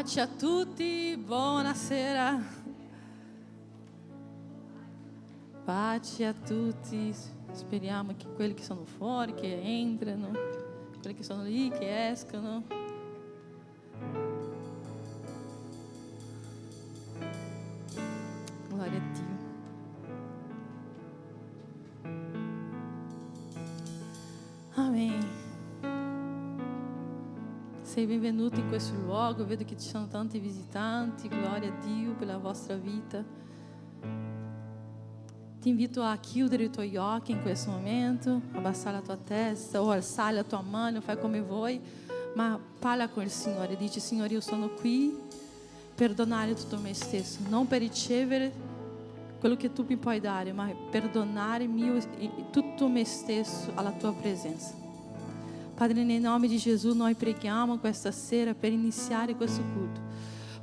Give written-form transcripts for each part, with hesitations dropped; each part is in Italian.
Pace a tutti, buonasera. Pace a tutti. Speriamo che quelli che sono fuori, che entrano, quelli che sono lì, che escano. Glória a Dio. Amém. Sei benvenuto in questo luogo. Vedo che ci sono tanti visitanti. Glória a Dio pela vostra vita. Ti invito a chiudere i tuoi occhi in questo momento, abbassare la tua testa o alzare la tua mano, fai come vuoi, ma parla con il Signore. Dici: Signore, io sono qui per donare tutto me stesso, non per ricevere quello che tu mi puoi dare, ma per donare tutto me stesso alla tua presenza. Padre, nel nome di Gesù noi preghiamo questa sera per iniziare questo culto.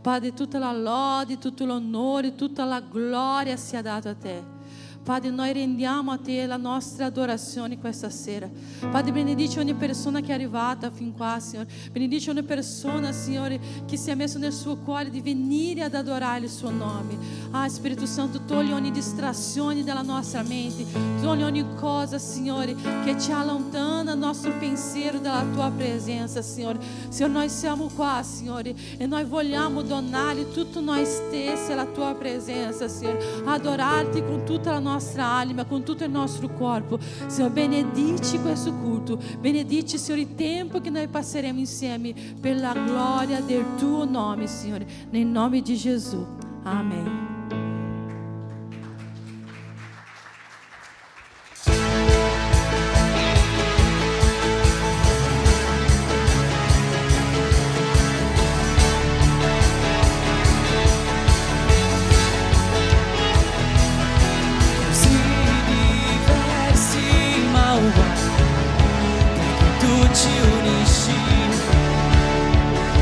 Padre, tutta la lode, tutto l'onore, tutta la gloria sia data a te. Padre, noi rendiamo a te la nostra adorazione questa sera. Padre, benedici ogni persona che è arrivata fin qua, Signore. Benedici ogni persona, Signore, che si è messo nel suo cuore di venire ad adorare il suo nome. Ah, Spirito Santo, togli ogni distrazione dalla nostra mente. Togli ogni cosa, Signore, che ci allontana il nostro pensiero dalla tua presenza, Signore. Signore, noi siamo qua, Signore, e noi vogliamo donare tutto noi stessi alla tua presenza, Signore. Adorarti con tutta la nostra anima, con tutto il nostro corpo. Signore, benedici questo culto, benedici, Signore, il tempo che noi passeremo insieme per la gloria del tuo nome, Signore, nel nome di Gesù. Amém.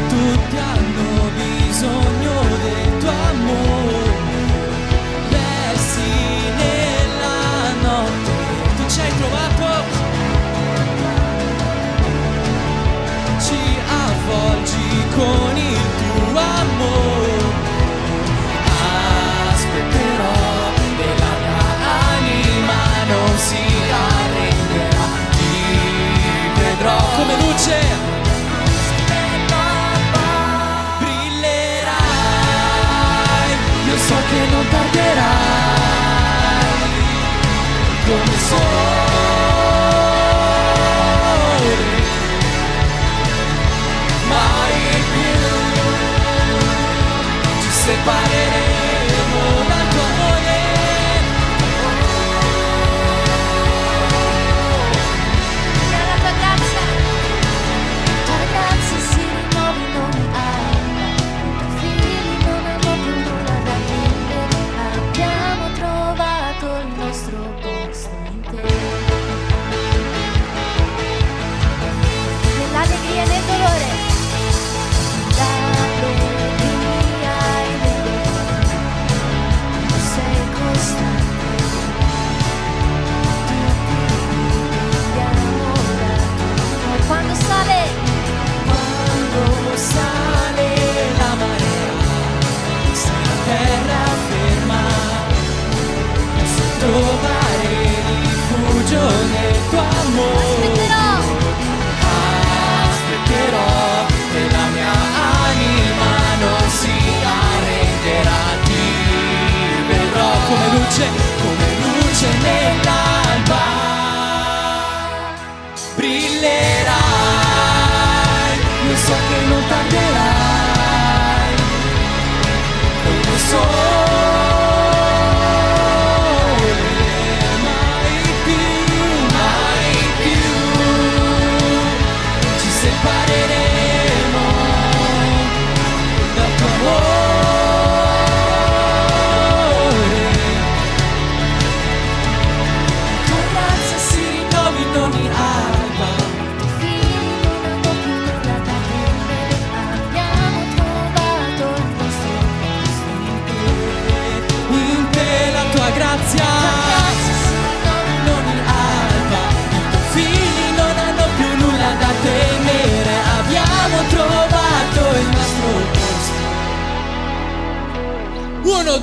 Tutti hanno bisogno del tuo amore.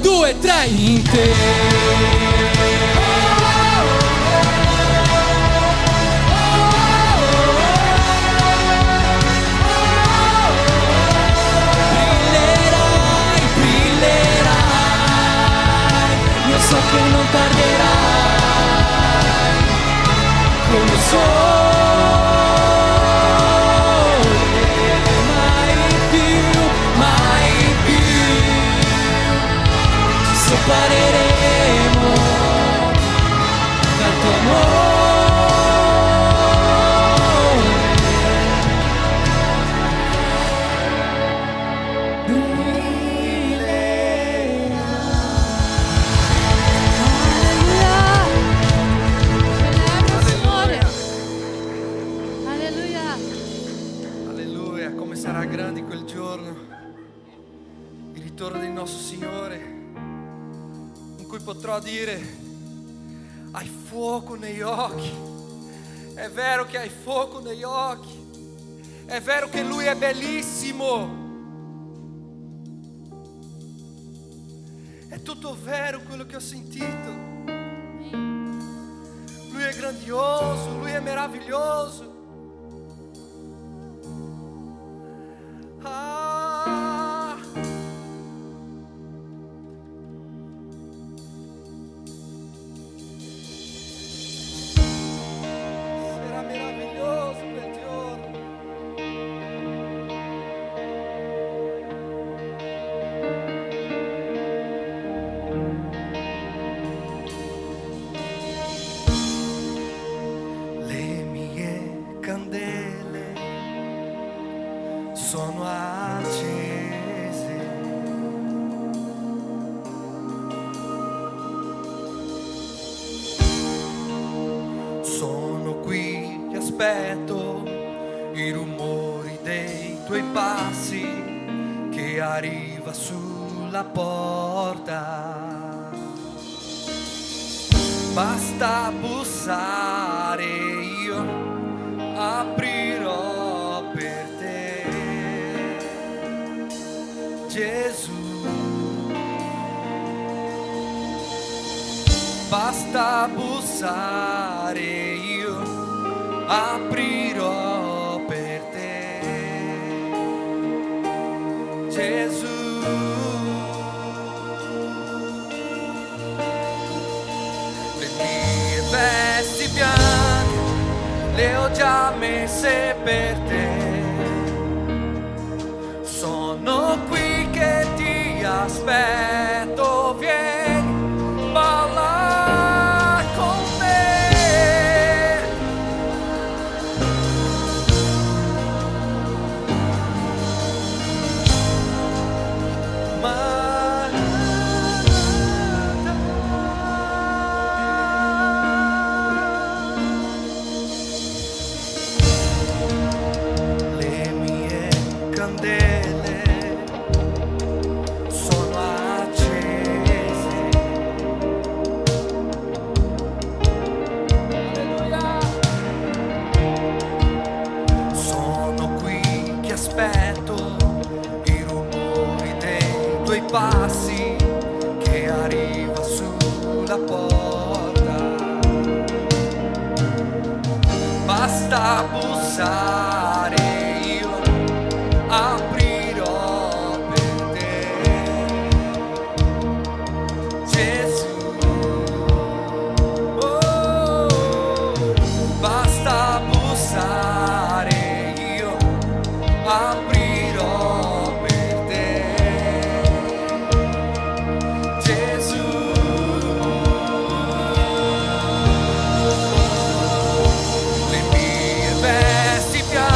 2, 3. In te. So che non tarderai come sole, mai più ci separeremo dal tuo amore. Sarà grande quel giorno, il ritorno del nostro Signore, in cui potrò dire: hai fuoco negli occhi. È vero che hai fuoco negli occhi, è vero che Lui è bellissimo, è tutto vero quello che ho sentito. Lui è grandioso, Lui è meraviglioso. Sarà meraviglioso quel giorno. Le mie candele sono accese, sono qui, ti aspetto, i rumori dei tuoi passi che arriva sulla porta. Basta bussare, io aprirò per te, Gesù. Basta bussare, io aprirò per te, Gesù. Le mie vesti bianche le ho già messe per te, sono qui che ti aspetto, vieni, balla con me. Le mie candele sono accese. Alleluia. Sono qui che aspetto i rumori dei tuoi passi che arriva sulla porta. Basta bussare, io aprirò per te, Gesù. Oh, basta bussare, io aprirò per te, Gesù. Le mie vesti bianche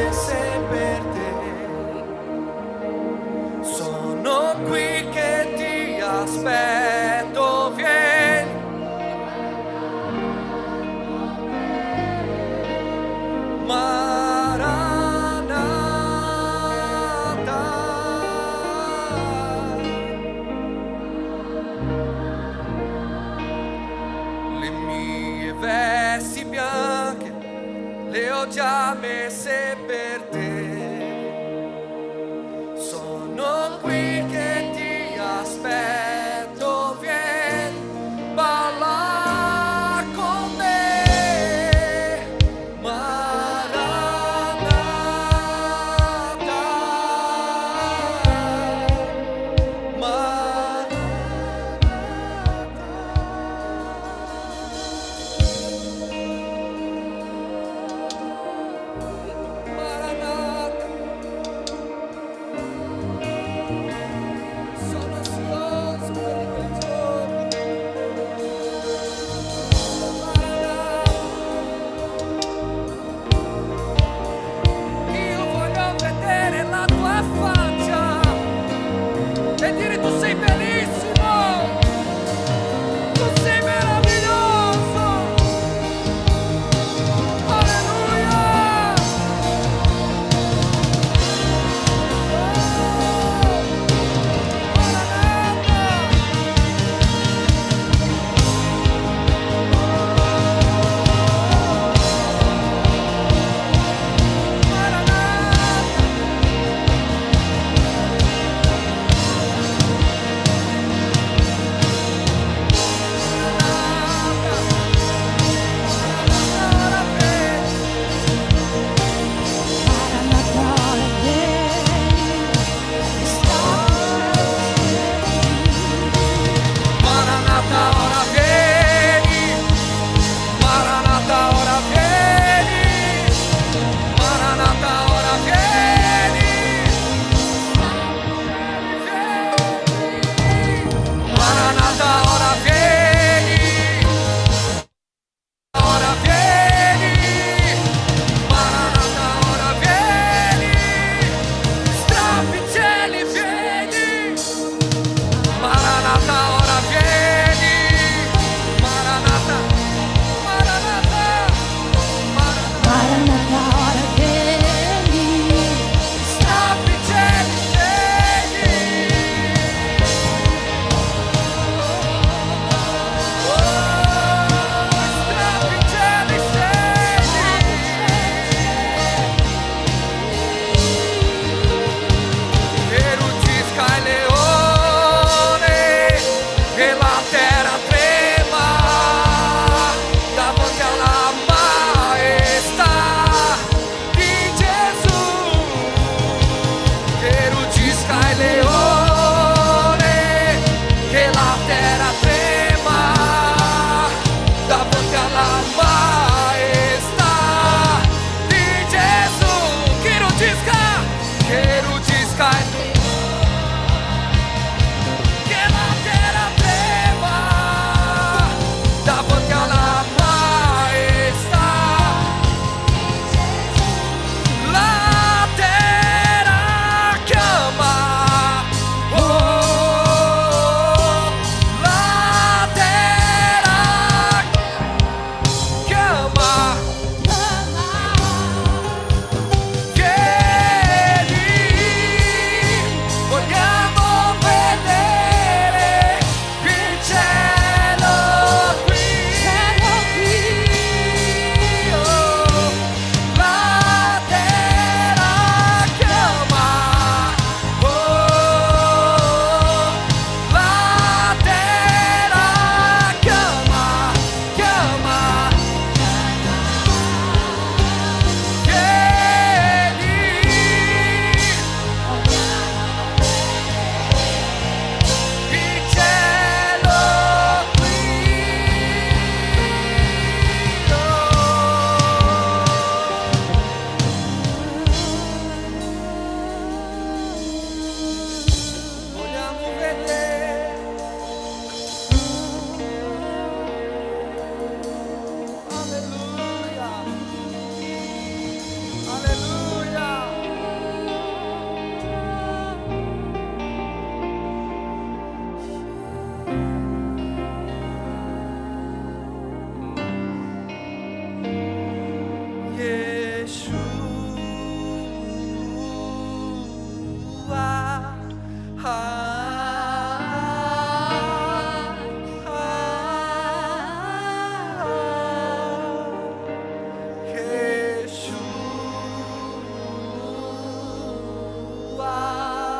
messe per te. Sono qui che ti aspetto, vieni. Maranatha. Le mie vesti bianche le ho già messe per te. Yeshua.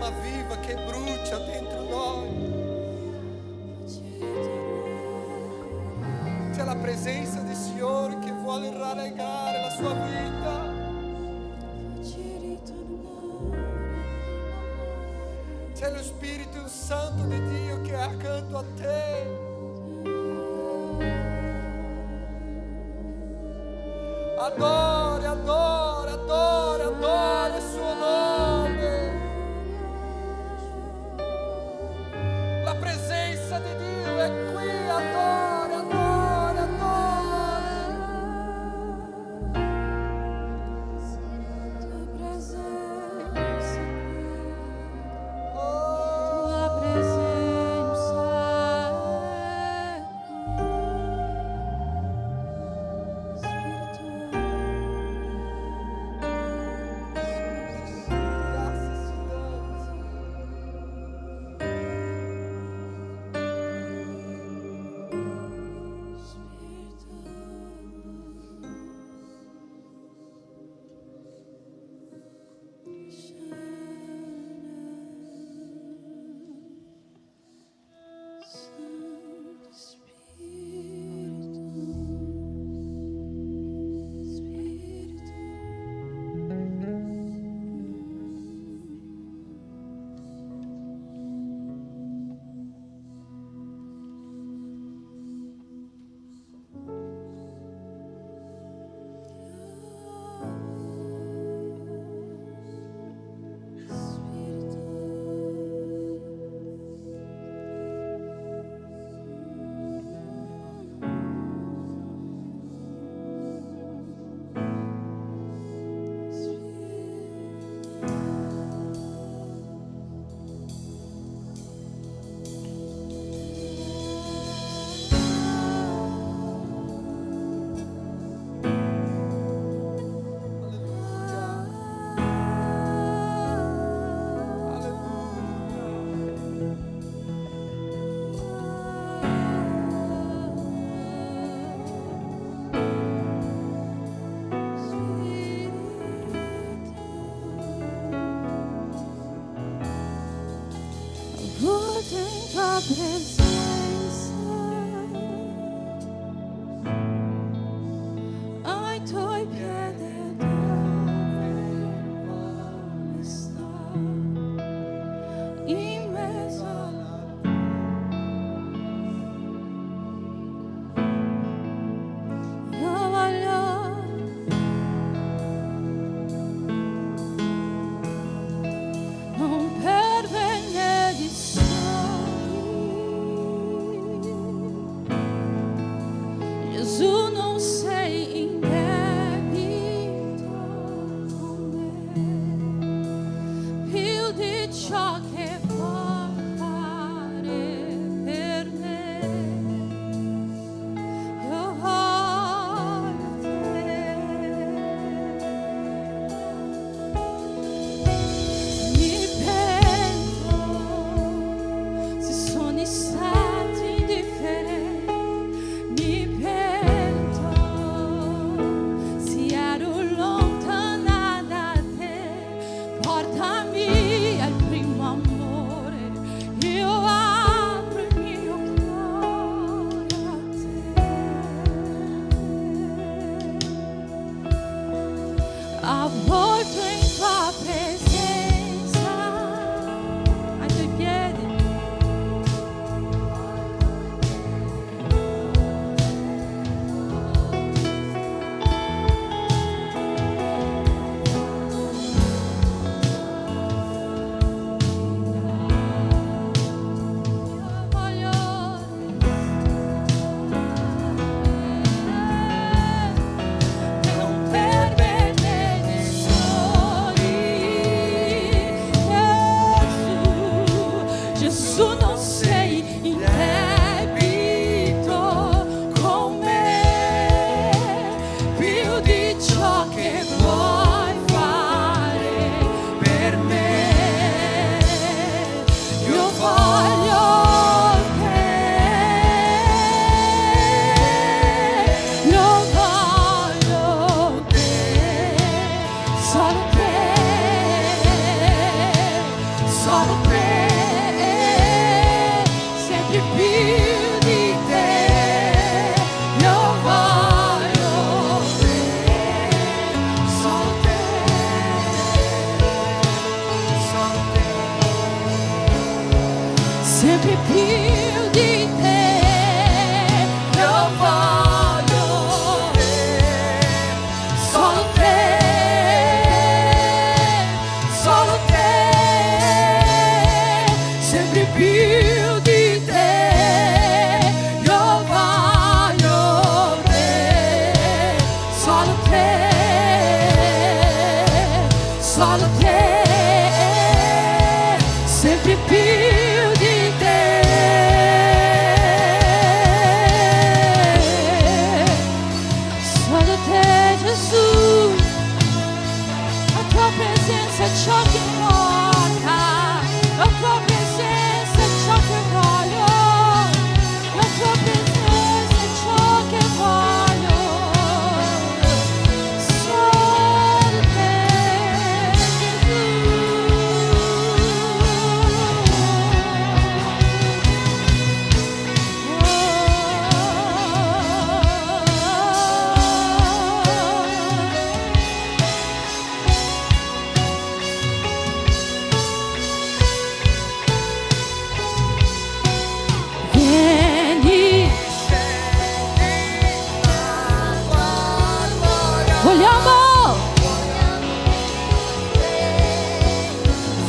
fiamma viva che brucia dentro noi. C'è la presenza del Signore che vuole rallegrare la sua vita. C'è lo Spirito Santo di Dio che è accanto a te. Adore, adore, adore, adore il suo nome. La presenza di Dio è qui, adore, adore, adore. Tua presenza, tua presenza è tua presenza. Ai tuoi piedi dove sta, in mezzo io voglio non perdere di Gesù, non sei in debito con me, più di ciò che puoi fare per me. Io voglio te. Mi pento se sono stato indifferente. Mi pento se ero lontana da te. Portami al primo amore. Io apro il mio cuore a te. Avvolto in tua presenza, ai tuoi piedi. Voglio non perdere nessuno.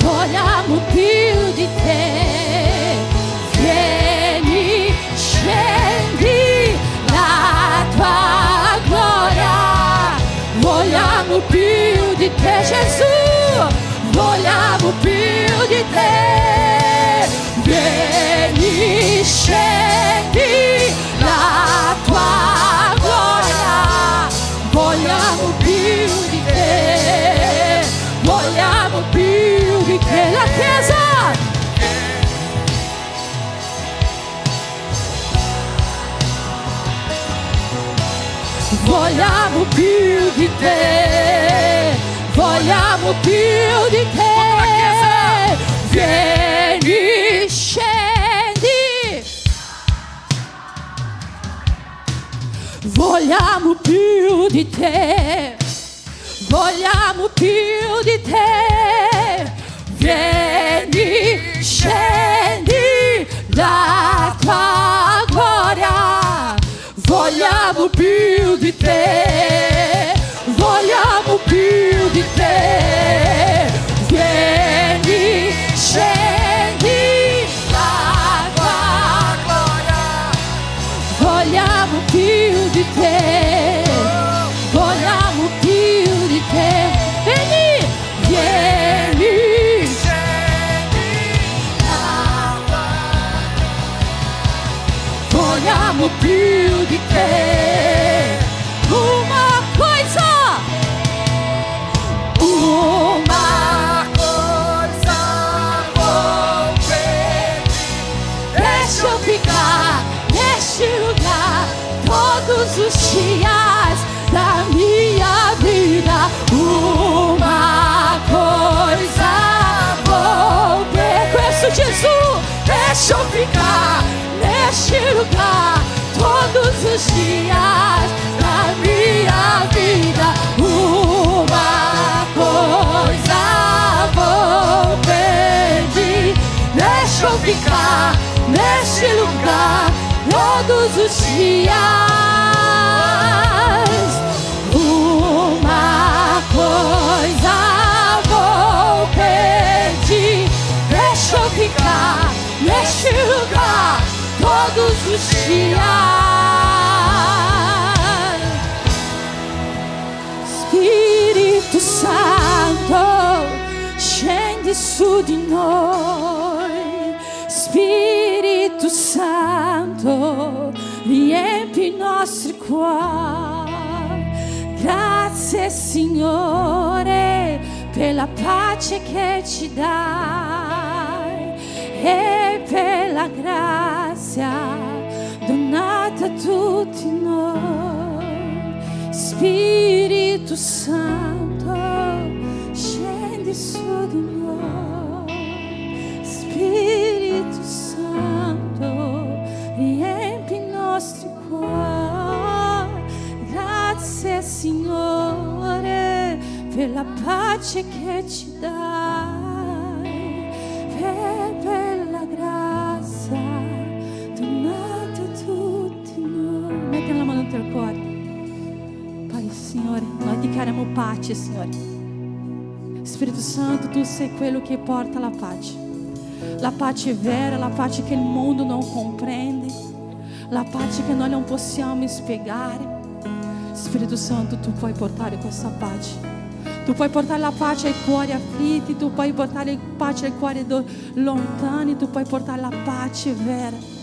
vogliamo più di te. Vieni, scendi la tua gloria. Vogliamo più di te, Gesù, vogliamo più di te. Vieni, scendi la tua gloria. Vogliamo più di te, vogliamo più di te. La Chiesa vogliamo più di te, vogliamo più di te. Vieni, scendi. Vogliamo più di te, vogliamo più di te. Vieni, scendi la tua gloria. Vogliamo più di te, vogliamo più di te. Vieni, scendi la tua gloria. Vogliamo più di te, vogliamo più di te. Vieni, vieni, scendi la tua gloria. Vogliamo più di te. Uma coisa vou pedir. Deixa eu ficar neste lugar todos os dias da minha vida. Uma coisa vou pedir. Conheço Jesus. Deixa eu ficar neste lugar todos os dias da minha vida. Uma coisa vou pedir. Deixa eu ficar neste lugar todos os dias. Uma coisa vou pedir. Deixa eu ficar neste lugar todos os dias. Spirito Santo, scendi su di noi. Spirito Santo, riempi i nostri cuori. Grazie Signore per la pace che ci dai e per la grazia donata a tutti noi. Spirito Santo, scendi su di noi. Spirito Santo, riempi i nostri cuori. Grazie Signore per la pace che ci dai, per la grazia donata a tutti noi. Metti la mano nel tuo cuore. Pai, Signore, noi dichiariamo pace, Signore. Spirito Santo, Tu sei quello che porta la pace. La pace vera, la pace che il mondo non comprende, la pace che noi non possiamo spiegare. Spirito Santo, Tu puoi portare questa pace. Tu puoi portare la pace ai cuori afflitti, Tu puoi portare pace ai cuori lontani, Tu puoi portare la pace vera.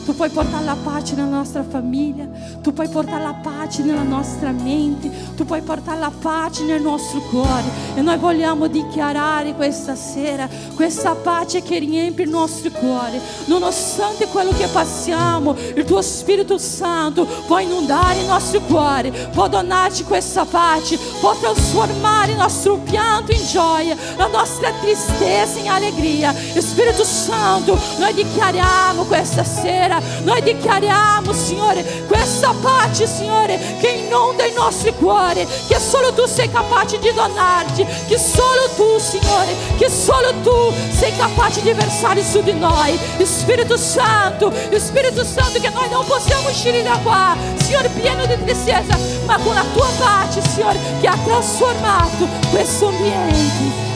Tu puoi portare la pace nella nostra famiglia, Tu puoi portare la pace nella nostra mente, Tu puoi portare la pace nel nostro cuore. E noi vogliamo dichiarare questa sera questa pace che riempie il nostro cuore. Nonostante quello che passiamo, il Tuo Spirito Santo può inondare il nostro cuore, può donarci questa pace, può trasformare il nostro pianto in gioia, la nostra tristezza in allegria. E Spirito Santo, noi dichiariamo questa sera, noi dichiariamo, Signore, questa pace, Signore, che inonda il nostro cuore, che solo Tu sei capace di donarci, che solo Tu, Signore, che solo Tu sei capace di versare su di noi. Spirito Santo, che noi non possiamo uscire da qua Signore, pieno di tristezza, ma con la tua pace, Signore, che ha trasformato questo ambiente,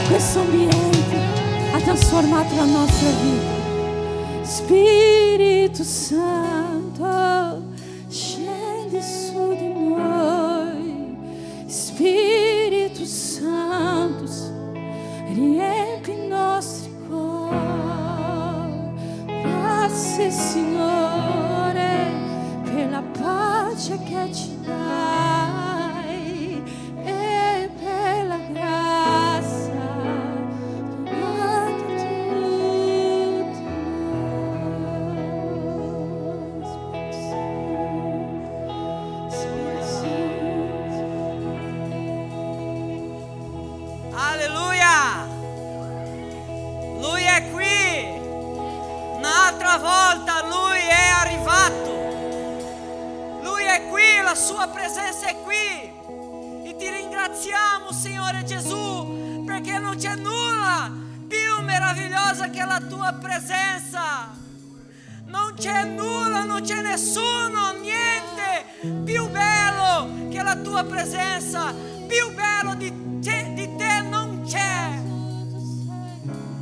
ha trasformato la nostra vita. Spirito Santo, scendi su di noi. Spirito Santo, riempi i nostri cuori. Grazie, Signore, per la pace che ci dai e per la grazia donata a tutti noi. Spirito Santo. Alleluia! Lui è qui. Un'altra volta Lui è arrivato. Lui è qui, la sua presenza è qui. E ti ringraziamo, Signore Gesù, perché non c'è nulla più meravigliosa che la tua presenza. Non c'è nulla, non c'è nessuno, niente più bello che la tua presenza. Più bello di te non c'è.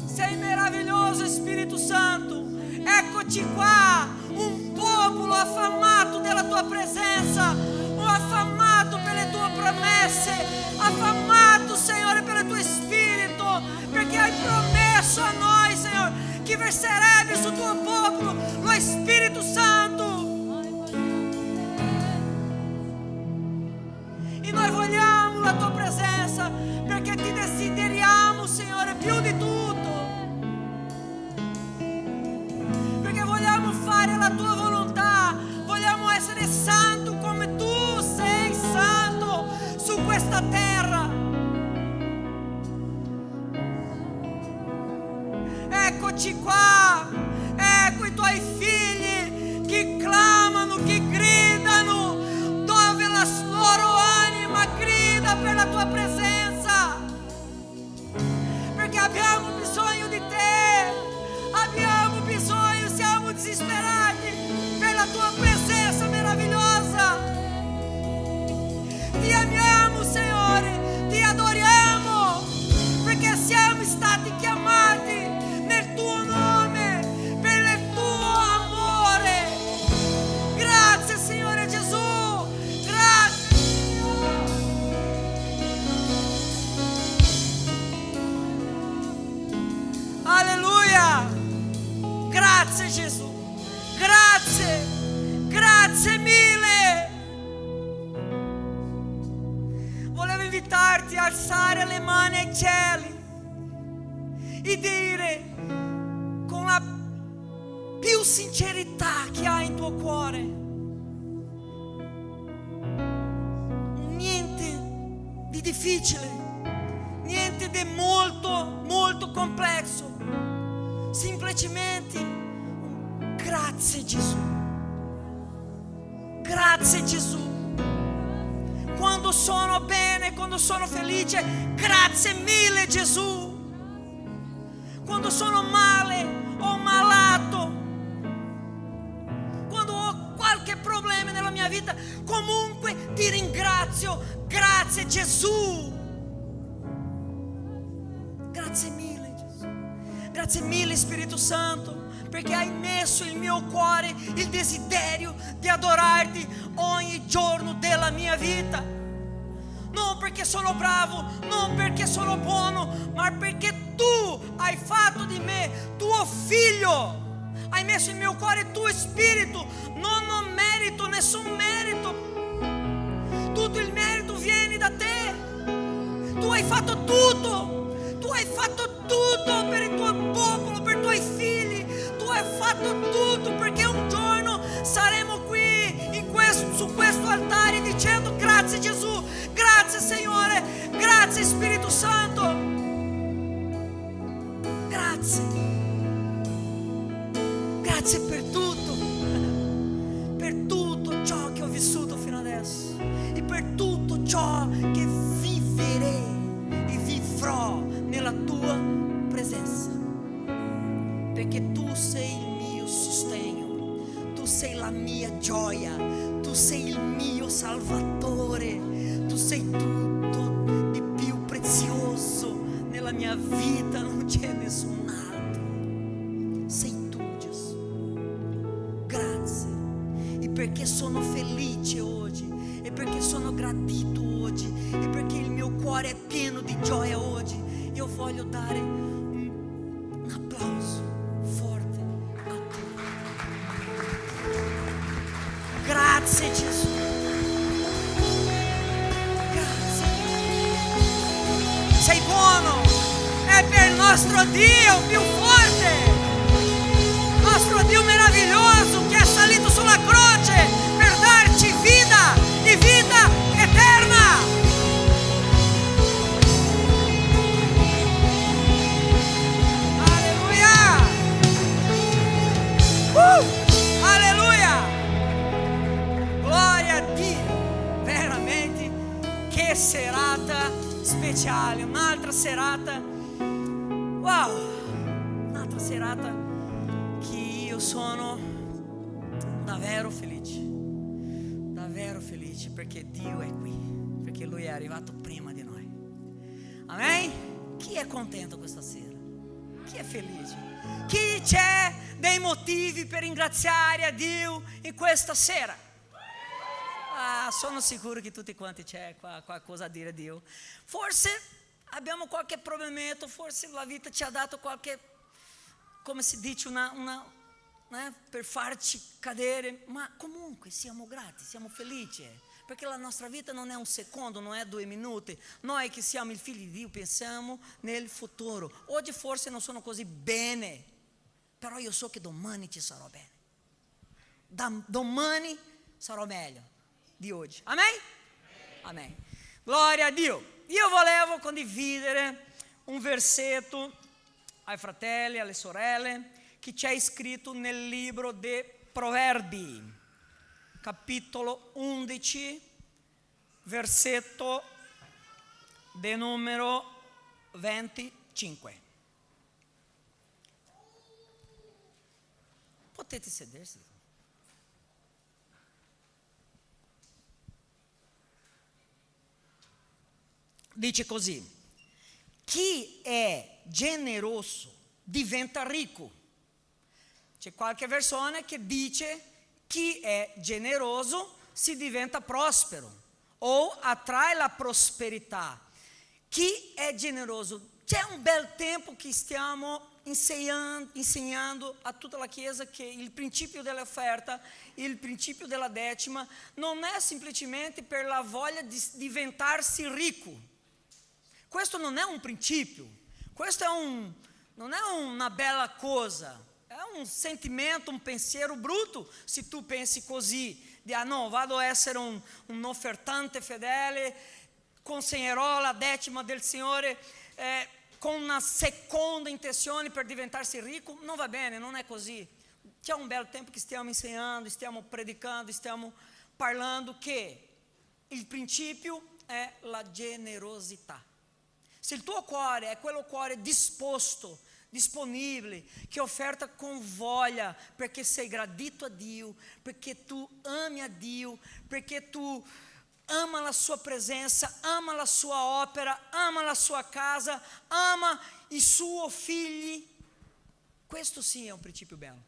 Sei meraviglioso, Spirito Santo. Eccoci qua, un popolo affamato della tua presenza, affamato per le tue promesse, affamato, Signore, per il tuo Spirito, perché hai promesso a noi, Signore, che verserebbe sul tuo popolo lo Spirito Santo. E noi vogliamo la tua presenza, perché ti desideriamo, Signore, più di tutto. Perché vogliamo fare la tua volontà, vogliamo essere santi come tu sei santo su questa terra. Eccoci qua, ecco i tuoi figli che clamano, che gridano, dove la loro anima grida per la tua presenza, perché abbiamo bisogno di te, abbiamo bisogno, siamo disperati per la tua presenza meravigliosa. Ti amiamo, Signore, ti adoriamo, perché siamo stati chiamati nel tuo nome, per il tuo amore. Grazie, Signore Gesù, grazie, Signore. Alleluia. Grazie Gesù, grazie, grazie mille. Volevo invitarti a alzare le mani ai cieli e dire con la più sincerità che hai in tuo cuore: niente di difficile, niente di molto, molto complesso. Semplicemente grazie Gesù, grazie Gesù. Quando sono bene, quando sono felice, grazie mille Gesù. Quando sono male o malato, quando ho qualche problema nella mia vita, comunque ti ringrazio, grazie Gesù. Grazie mille Gesù, grazie mille Spirito Santo, perché hai messo nel mio cuore il desiderio di adorarti ogni giorno della mia vita. Non perché sono bravo, non perché sono buono, ma perché tu hai fatto di me tuo figlio. Hai messo nel mio cuore il tuo spirito. Non ho merito, nessun merito. Tutto il merito viene da te. Tu hai fatto tutto. Tu hai fatto tutto per il tuo popolo, per i tuoi figli. Tu hai fatto tutto perché un giorno saremo qui su questo altare dicendo grazie Gesù, grazie Signore, grazie Spirito Santo, grazie, grazie per tutto ciò che ho vissuto fino adesso e per tutto ciò che vivrei e vivrò nella tua presenza, perché tu sei il mio sostegno, tu sei la mia gioia, tu sei il Salvatore, tu sei tutto di più prezioso nella mia vita, non c'è nessun altro, sei tu Gesù. Grazie, e perché sono felice oggi, e perché sono gradito oggi, e perché il mio cuore è pieno di gioia oggi, io voglio dare un applauso forte a te. Grazie Gesù. Sei buono, è per il nostro Dio più forte, nostro Dio meraviglioso che è salito sulla croce per darci vita e vita eterna. Alleluia, alleluia, gloria a Dio, veramente che serata speciale, un'altra serata, wow, un'altra serata che io sono davvero felice perché Dio è qui, perché Lui è arrivato prima di noi. Amen? Chi è contento questa sera? Chi è felice? Chi c'è dei motivi per ringraziare a Dio in questa sera? Sono sicuro che tutti quanti c'è qualcosa a dire a Dio. Forse abbiamo qualche problemetto, forse la vita ci ha dato qualche, come si dice, per farci cadere, ma comunque siamo grati, siamo felici, perché la nostra vita non è un secondo, non è 2 minuti. Noi che siamo il figlio di Dio pensiamo nel futuro. Oggi forse non sono così bene, però io so che domani ci sarò bene. Domani sarò meglio di oggi. Amen? Amen. Gloria a Dio. Io volevo condividere un versetto ai fratelli, alle sorelle, che c'è scritto nel libro dei Proverbi, capitolo 11, versetto de numero 25. Potete sedersi. Dice così: chi è generoso diventa ricco. C'è qualche versione che dice chi è generoso si diventa prospero o attrae la prosperità. Chi è generoso? C'è un bel tempo che stiamo insegnando a tutta la Chiesa che il principio dell'offerta, il principio della decima non è semplicemente per la voglia di diventarsi ricco. Questo non è un principio, questo non è una bella cosa, è un sentimento, un pensiero brutto se tu pensi così, di no, vado a essere un ofertante fedele, consegnerò la decima del Signore con una seconda intenzione per diventarsi ricco. Non va bene, non è così. C'è un bel tempo che stiamo insegnando, stiamo predicando, stiamo parlando che il principio è la generosità. Se il tuo cuore è quello cuore disposto, disponibile, che offerta con voglia, perché sei gradito a Dio, perché tu ami a Dio, perché tu ama la sua presenza, ama la sua opera, ama la sua casa, ama i suoi figli, questo sì è un principio bello.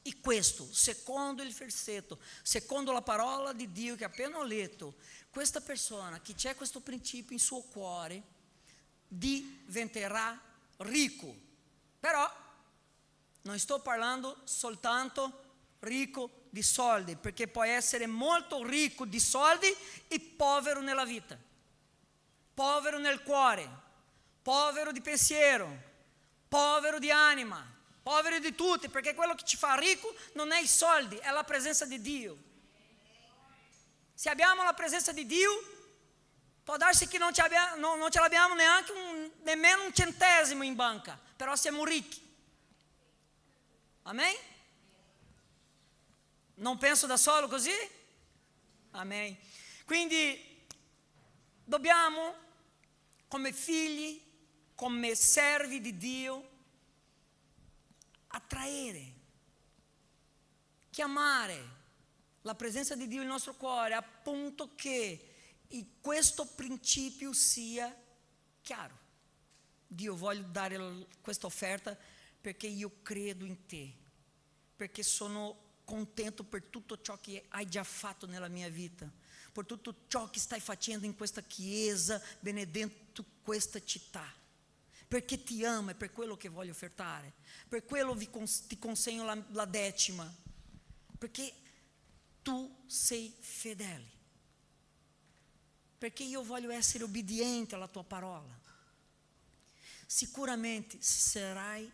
E questo, secondo il versetto, secondo la parola di Dio che appena ho letto, questa persona che c'è questo principio in suo cuore diventerà ricco. Però non sto parlando soltanto ricco di soldi, perché puoi essere molto ricco di soldi e povero nella vita, povero nel cuore, povero di pensiero, povero di anima, povero di tutti, perché quello che ci fa ricco non è i soldi, è la presenza di Dio. Se abbiamo la presenza di Dio, può darsi che non ce l'abbiamo neanche nemmeno un centesimo in banca, però siamo ricchi. Amen? Non penso da solo così? Amen. Quindi dobbiamo, come figli, come servi di Dio, attraere, chiamare la presenza di Dio nel nostro cuore, appunto che questo principio sia chiaro. Dio, voglio dare questa offerta perché io credo in te, perché sono contento per tutto ciò che hai già fatto nella mia vita, per tutto ciò che stai facendo in questa chiesa, benedetto questa città, perché ti amo, è per quello che voglio offertare, per quello ti consegno la decima, perché tu sei fedele, perché io voglio essere obbediente alla tua parola. Sicuramente sarai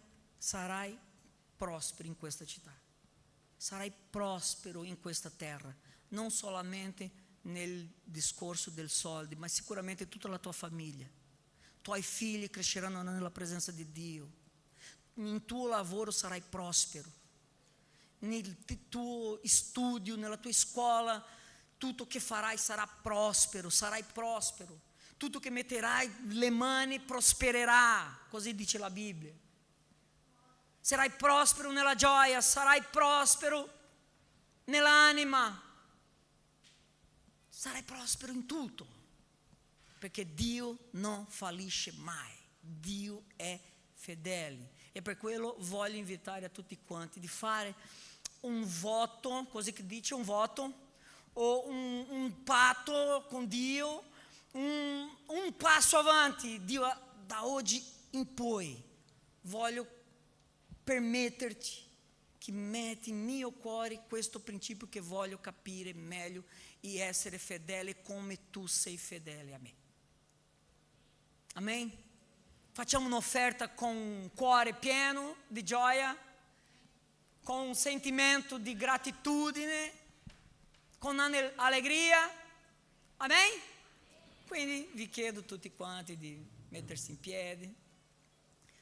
prospero in questa città, sarai prospero in questa terra, non solamente nel discorso del soldi, ma sicuramente tutta la tua famiglia. Tuoi figli cresceranno nella presenza di Dio, in tuo lavoro sarai prospero, nel tuo studio, nella tua scuola, tutto che farai sarà prospero, sarai prospero, tutto che metterai le mani prospererà, così dice la Bibbia. Sarai prospero nella gioia, sarai prospero nell'anima, sarai prospero in tutto, perché Dio non fallisce mai, Dio è fedele. E per quello voglio invitare a tutti quanti di fare un voto, così che dice un voto, o un patto con Dio, un passo avanti. Dio, da oggi in poi voglio permetterti che metti in mio cuore questo principio che voglio capire meglio e essere fedele come tu sei fedele a me. Amen? Facciamo un'offerta con un cuore pieno di gioia, con un sentimento di gratitudine, con allegria. Amen? Quindi vi chiedo tutti quanti di mettersi in piedi,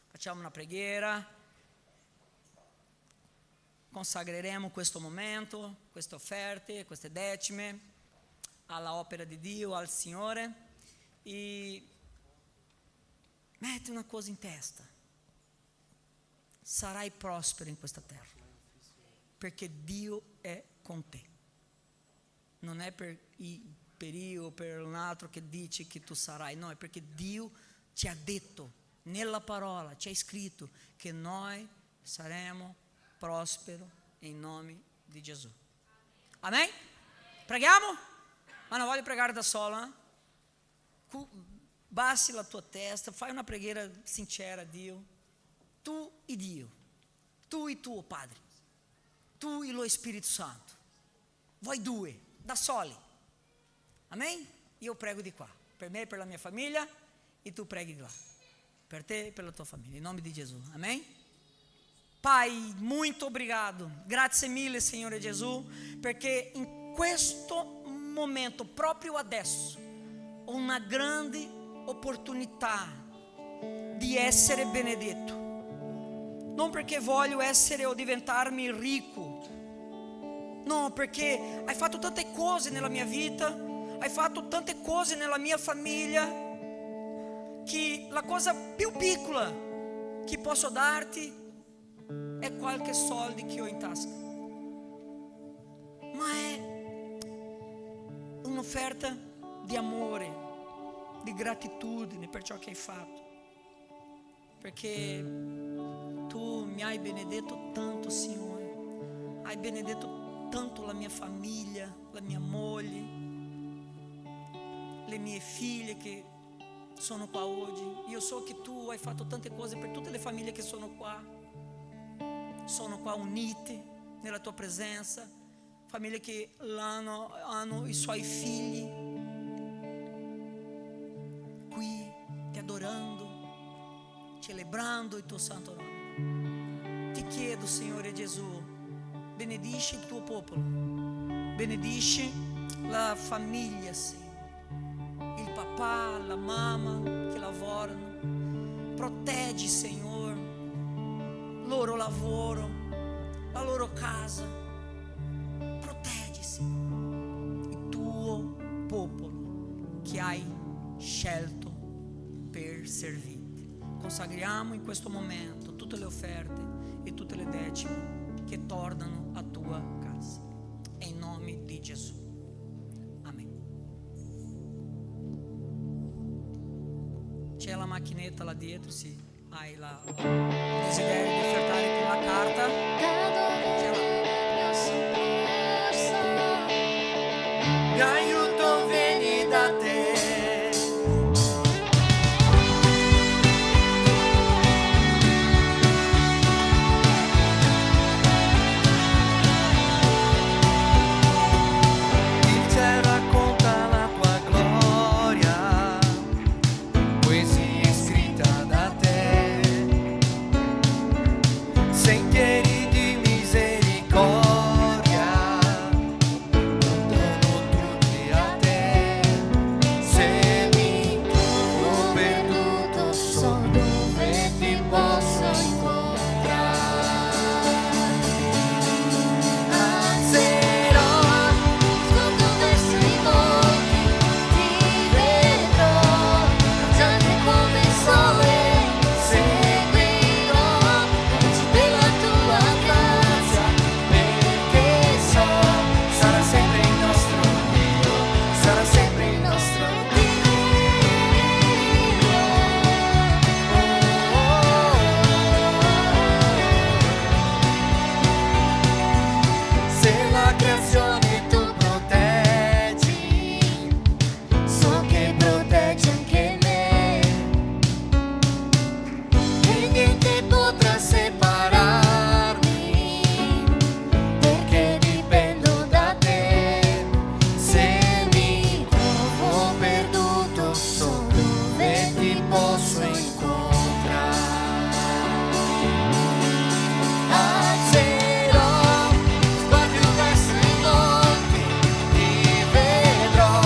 facciamo una preghiera, consagreremo questo momento, queste offerte, queste decime alla opera di Dio, al Signore, e metti una cosa in testa: sarai prospero in questa terra, perché Dio è con te. Non è per io o per un altro che dice che tu sarai, no, è perché Dio ci ha detto nella parola, ci ha scritto che noi saremo prospero in nome di Gesù. Amen? Preghiamo? Ma non voglio pregare da solo, Bassi la tua testa, fai una preghiera sincera a Dio. Tu e Dio, tu e tuo Padre, tu e lo Spirito Santo, voi due, da soli. Amen? Io prego di qua, per me e per la mia famiglia, e tu preghi di là, per te e per la tua famiglia, in nome di Gesù. Amen? Pai, muito obrigado, grazie mille Signore Gesù, perché in questo momento, proprio adesso, ho una grande opportunità di essere benedetto, non perché voglio essere o diventarmi ricco, no, perché hai fatto tante cose nella mia vita, hai fatto tante cose nella mia famiglia, che la cosa più piccola che posso darti è qualche soldi che ho in tasca, ma è un'offerta di amore, di gratitudine per ciò che hai fatto, perché tu mi hai benedetto tanto, Signore, hai benedetto tanto la mia famiglia, la mia moglie, le mie figlie che sono qua oggi. Io so che tu hai fatto tante cose per tutte le famiglie che sono qua unite nella tua presenza, famiglie che hanno i suoi figli qui ti adorando, celebrando il tuo santo nome. Ti chiedo, Signore Gesù, benedici il tuo popolo, benedici la famiglia, Signore, il papà, la mamma che lavorano, proteggi, Signore, il loro lavoro, la loro casa, proteggi, Signore, il tuo popolo che hai scelto per servirti. Consagriamo in questo momento tutte le offerte e tutte le decime che tornano a tua casa, in nome nome di Gesù. Amen. C'è la macchinetta là dietro, se hai il desiderio di offertare con la carta. C'è là. Mi aiuto, vieni da te. Il cielo racconta la tua gloria, poesia scritta da te, sentieri di misericordia, dono tutti a te. Se mi trovo perduto, so dove ti posso incontrare. Alzerò Sguardo verso i monti, ti vedrò, raggiante come il sole, seguirò la luce della tua grazia, perché so sarà sempre il nostro Dio, sarà sempre il nostro Dio. Se la creazione tu proteggi, so che proteggi anche me, e niente potrà separarmi, perché dipendo da te. Se mi trovo perduto, so dove ti posso incontrare. Alzerò sguardo verso i monti, ti vedrò,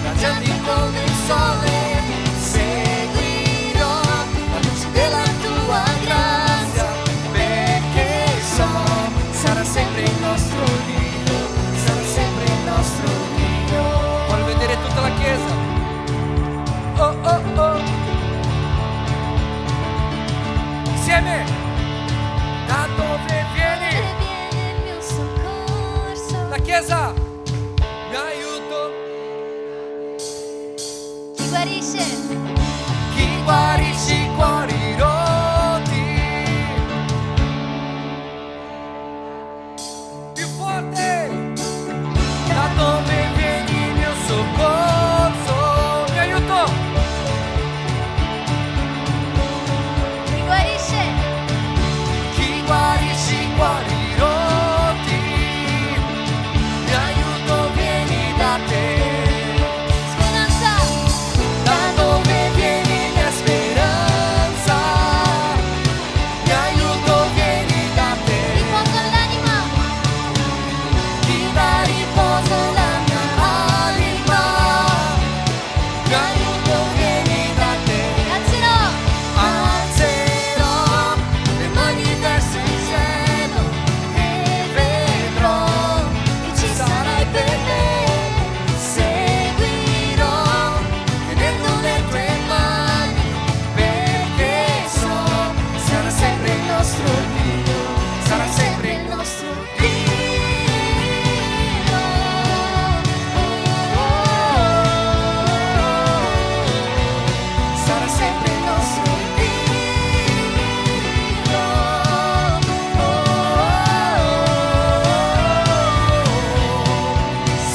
raggianti come il sole, seguirò la luce della tua grazia, perché so sarà sempre il nostro Dio, sarà sempre il nostro Dio. Voglio vedere tutta la chiesa. Oh oh oh. Insieme. Da dove vieni? viene il mio soccorso. La chiesa. Mi aiuto. Chi guarisce? Chi guarisce i cuori rotti. Più forte. Da dove vieni il mio soccorso? Mi aiuto. Chi guarisce? Chi guarisce i cuori rotti. Mi aiuto, vieni da te. Speranza. Da dove vieni mia speranza? Mi aiuto, vieni da te. Riposo all'anima. Ti dà riposo la mia anima. Mi aiuto, vieni da te. Alzerò. Alzerò le mani verso il cielo e vedrò che ci sarai per me. Seguirò tenendo le tue mani, perché so sarà sempre il nostro Dio, sarà sempre il nostro Dio. Sarà sempre il nostro Dio.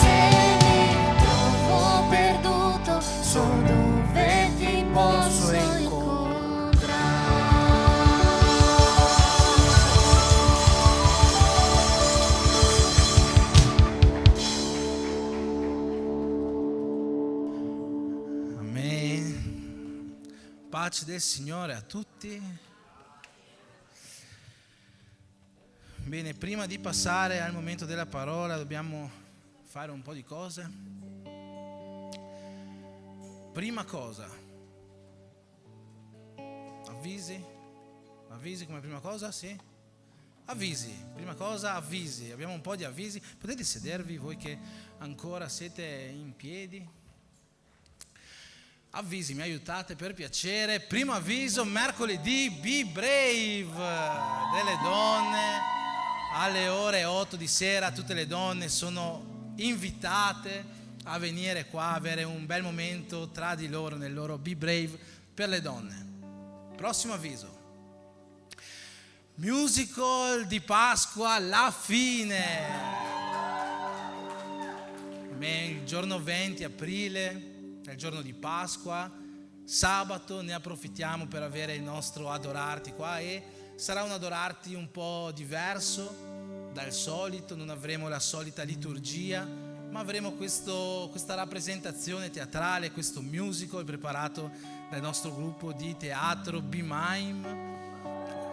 Se mi trovo perduto, so dove ti posso incontrare. Amen. Pace del Signore a tutti. Bene, prima di passare al momento della parola dobbiamo fare un po' di cose. Prima cosa, avvisi come prima cosa, sì? Avvisi, prima cosa avvisi, abbiamo un po' di avvisi, potete sedervi voi che ancora siete in piedi? Avvisi, mi aiutate per piacere. Primo avviso, mercoledì Be Brave delle donne. alle ore 8 di sera tutte le donne sono invitate a venire qua, avere un bel momento tra di loro nel loro Be Brave per le donne. Prossimo avviso. Musical di Pasqua, la fine. Il giorno 20 aprile è il giorno di Pasqua, sabato ne approfittiamo per avere il nostro adorarti qua e sarà un adorarti un po' diverso dal solito, non avremo la solita liturgia, ma avremo questa rappresentazione teatrale, questo musical preparato dal nostro gruppo di teatro Be Mime.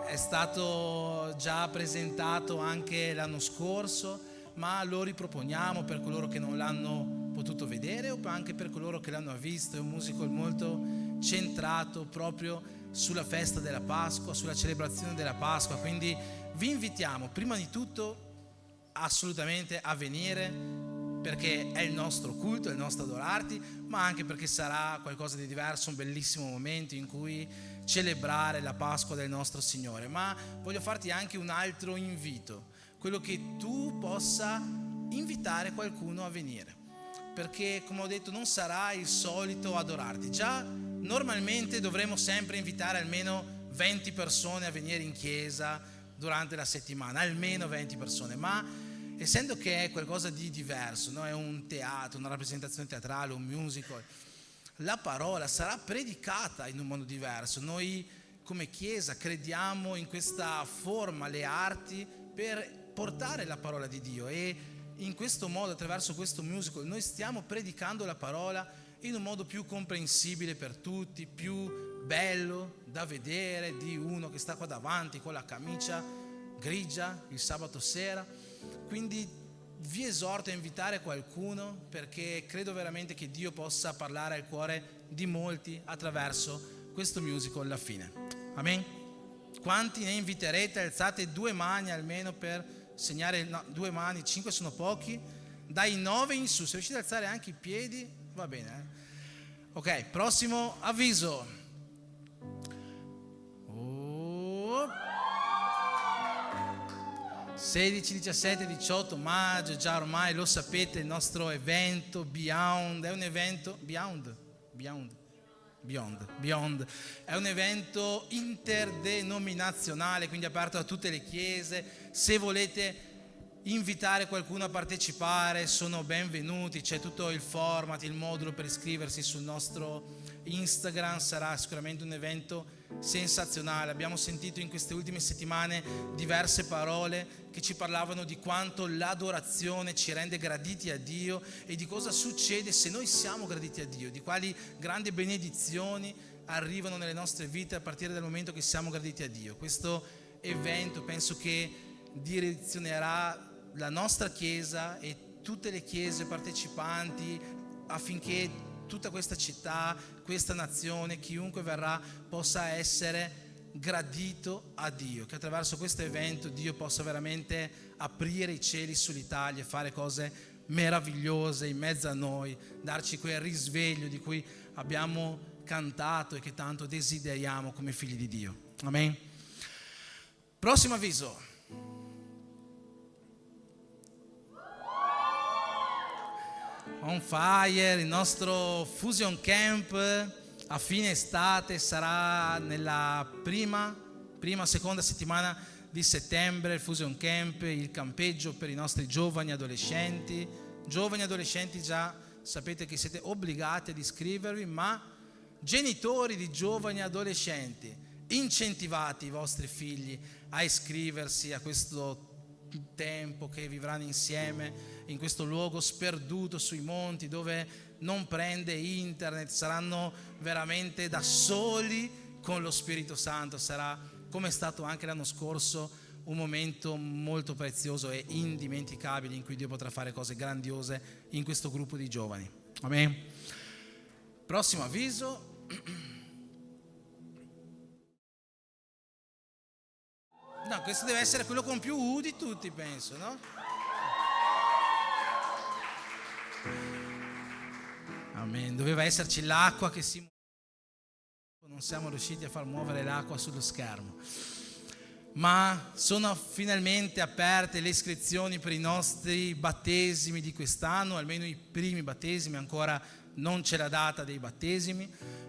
È stato già presentato anche l'anno scorso, ma lo riproponiamo per coloro che non l'hanno potuto vedere o anche per coloro che l'hanno visto. È un musical molto centrato proprio sulla festa della Pasqua, sulla celebrazione della Pasqua, quindi vi invitiamo prima di tutto assolutamente a venire, perché è il nostro culto, è il nostro adorarti, ma anche perché sarà qualcosa di diverso, un bellissimo momento in cui celebrare la Pasqua del nostro Signore. Ma voglio farti anche un altro invito, quello che tu possa invitare qualcuno a venire, perché come ho detto non sarà il solito adorarti. Già normalmente dovremo sempre invitare almeno 20 persone a venire in chiesa durante la settimana, almeno 20 persone, ma essendo che è qualcosa di diverso, no? È un teatro, una rappresentazione teatrale, un musical, la parola sarà predicata in un modo diverso. Noi come Chiesa crediamo in questa forma, le arti, per portare la parola di Dio, e in questo modo, attraverso questo musical, noi stiamo predicando la parola in un modo più comprensibile per tutti, più bello da vedere di uno che sta qua davanti con la camicia grigia il sabato sera. Quindi vi esorto a invitare qualcuno, perché credo veramente che Dio possa parlare al cuore di molti attraverso questo musical alla fine. Amen? Quanti ne inviterete? Alzate 2 mani almeno per segnare, no, 2 mani, 5 sono pochi, dai 9 in su. Se riuscite ad alzare anche i piedi va bene. Ok, prossimo avviso. 16, 17, 18 maggio, già ormai lo sapete, il nostro evento Beyond è un evento Beyond è un evento interdenominazionale, quindi aperto a tutte le chiese. Se volete invitare qualcuno a partecipare sono benvenuti, c'è tutto il format, il modulo per iscriversi sul nostro Instagram. Sarà sicuramente un evento sensazionale. Abbiamo sentito in queste ultime settimane diverse parole che ci parlavano di quanto l'adorazione ci rende graditi a Dio e di cosa succede se noi siamo graditi a Dio, di quali grandi benedizioni arrivano nelle nostre vite a partire dal momento che siamo graditi a Dio. Questo evento penso che direzionerà la nostra Chiesa e tutte le chiese partecipanti affinché tutta questa città, questa nazione, chiunque verrà possa essere gradito a Dio, che attraverso questo evento Dio possa veramente aprire i cieli sull'Italia e fare cose meravigliose in mezzo a noi, darci quel risveglio di cui abbiamo cantato e che tanto desideriamo come figli di Dio. Amen. Prossimo avviso. On Fire, il nostro Fusion Camp a fine estate sarà nella seconda settimana di settembre. Il Fusion Camp, il campeggio per i nostri giovani adolescenti. Giovani adolescenti, già sapete che siete obbligati ad iscrivervi, ma genitori di giovani adolescenti, incentivate i vostri figli a iscriversi a questo tempo che vivranno insieme in questo luogo sperduto sui monti dove non prende internet. Saranno veramente da soli con lo Spirito Santo. Sarà, come è stato anche l'anno scorso, un momento molto prezioso e indimenticabile in cui Dio potrà fare cose grandiose in questo gruppo di giovani. Amen. Prossimo avviso. No, questo deve essere quello con più U di tutti, penso, no? Amen. Doveva esserci l'acqua che non siamo riusciti a far muovere l'acqua sullo schermo. ma sono finalmente aperte le iscrizioni per i nostri battesimi di quest'anno, almeno i primi battesimi, ancora non c'è la data dei battesimi,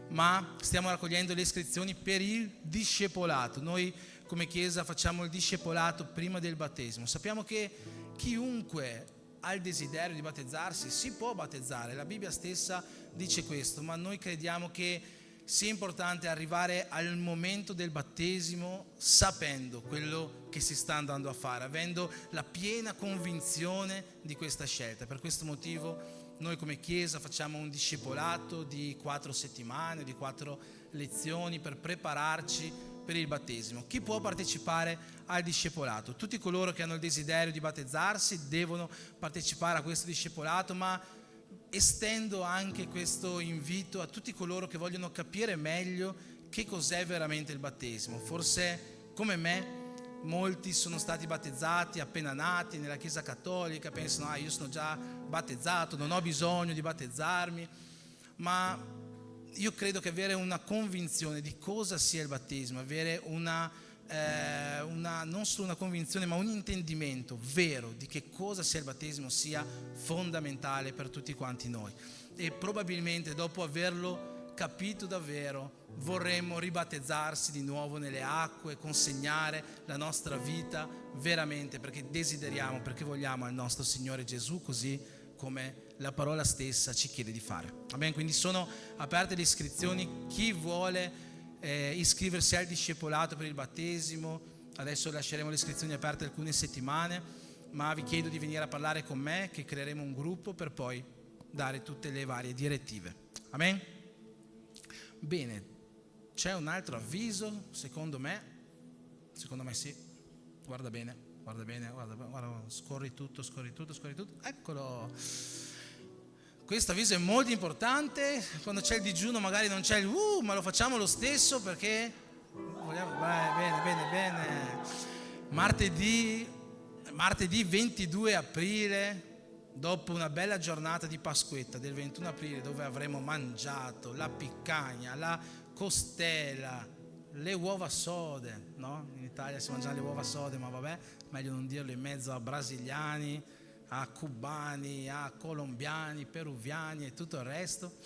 ma stiamo raccogliendo le iscrizioni per il discepolato. Noi come Chiesa facciamo il discepolato prima del battesimo. Sappiamo che chiunque ha il desiderio di battezzarsi si può battezzare, la Bibbia stessa dice questo, ma noi crediamo che sia importante arrivare al momento del battesimo sapendo quello che si sta andando a fare, avendo la piena convinzione di questa scelta. Per questo motivo noi come Chiesa facciamo un discepolato di 4 settimane, di 4 lezioni per prepararci per il battesimo. Chi può partecipare al discepolato? Tutti coloro che hanno il desiderio di battezzarsi devono partecipare a questo discepolato, ma estendo anche questo invito a tutti coloro che vogliono capire meglio che cos'è veramente il battesimo. Forse come me molti sono stati battezzati appena nati nella Chiesa cattolica, pensano io sono già battezzato, non ho bisogno di battezzarmi, ma io credo che avere una convinzione di cosa sia il battesimo, avere non solo una convinzione ma un intendimento vero di che cosa sia il battesimo sia fondamentale per tutti quanti noi, e probabilmente dopo averlo capito davvero vorremmo ribattezzarsi di nuovo nelle acque, consegnare la nostra vita veramente perché desideriamo, perché vogliamo al nostro Signore Gesù, così come la parola stessa ci chiede di fare. Amen. Quindi sono aperte le iscrizioni. Chi vuole iscriversi al discepolato per il battesimo, adesso lasceremo le iscrizioni aperte alcune settimane, ma vi chiedo di venire a parlare con me, che creeremo un gruppo per poi dare tutte le varie direttive. Amen. Bene, c'è un altro avviso, secondo me sì. Guarda bene, guarda, scorri tutto, eccolo. Questo avviso è molto importante. Quando c'è il digiuno magari non c'è il ma lo facciamo lo stesso perché vogliamo. Bene. Martedì 22 aprile, dopo una bella giornata di Pasquetta del 21 aprile, dove avremo mangiato la piccagna, la costella, le uova sode, no? In Italia si mangiano le uova sode, ma vabbè, meglio non dirlo in mezzo a brasiliani, a cubani, a colombiani, peruviani e tutto il resto.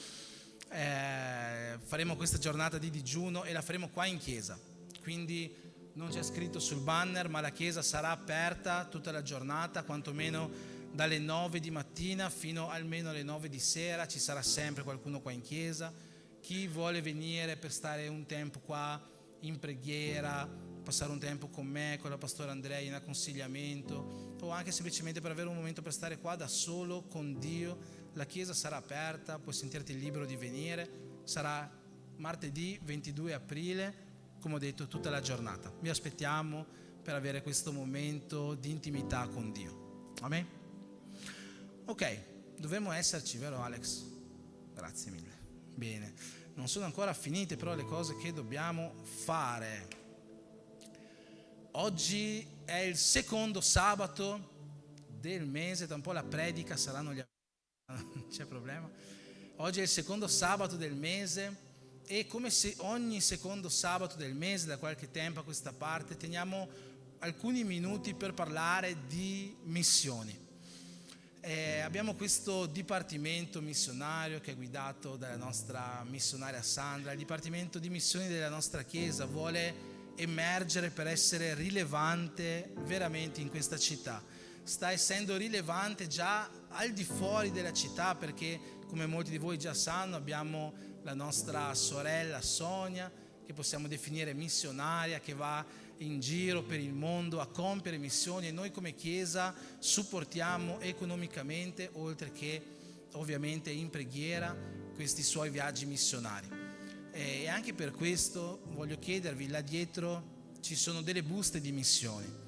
Faremo questa giornata di digiuno e la faremo qua in chiesa, quindi non c'è scritto sul banner, ma la chiesa sarà aperta tutta la giornata, quantomeno dalle 9 di mattina fino almeno alle 9 di sera. Ci sarà sempre qualcuno qua in chiesa. Chi vuole venire per stare un tempo qua in preghiera, passare un tempo con me, con la pastora Andrea in acconsigliamento, o anche semplicemente per avere un momento per stare qua da solo con Dio, la chiesa sarà aperta, puoi sentirti libero di venire. Sarà martedì 22 aprile, come ho detto, tutta la giornata. Vi aspettiamo per avere questo momento di intimità con Dio. Amen. Ok, dovremmo esserci, vero Alex? Grazie mille. Bene, non sono ancora finite però le cose che dobbiamo fare. Oggi è il secondo sabato del mese, tra un po' la predica saranno gli non c'è problema. Oggi è il secondo sabato del mese e come se ogni secondo sabato del mese da qualche tempo a questa parte teniamo alcuni minuti per parlare di missioni. Abbiamo questo dipartimento missionario che è guidato dalla nostra missionaria Sandra. Il dipartimento di missioni della nostra chiesa vuole emergere per essere rilevante veramente in questa città. Sta essendo rilevante già al di fuori della città, perché come molti di voi già sanno abbiamo la nostra sorella Sonia, che possiamo definire missionaria, che va in giro per il mondo a compiere missioni, e noi come Chiesa supportiamo economicamente, oltre che ovviamente in preghiera, questi suoi viaggi missionari. E anche per questo voglio chiedervi, là dietro ci sono delle buste di missioni.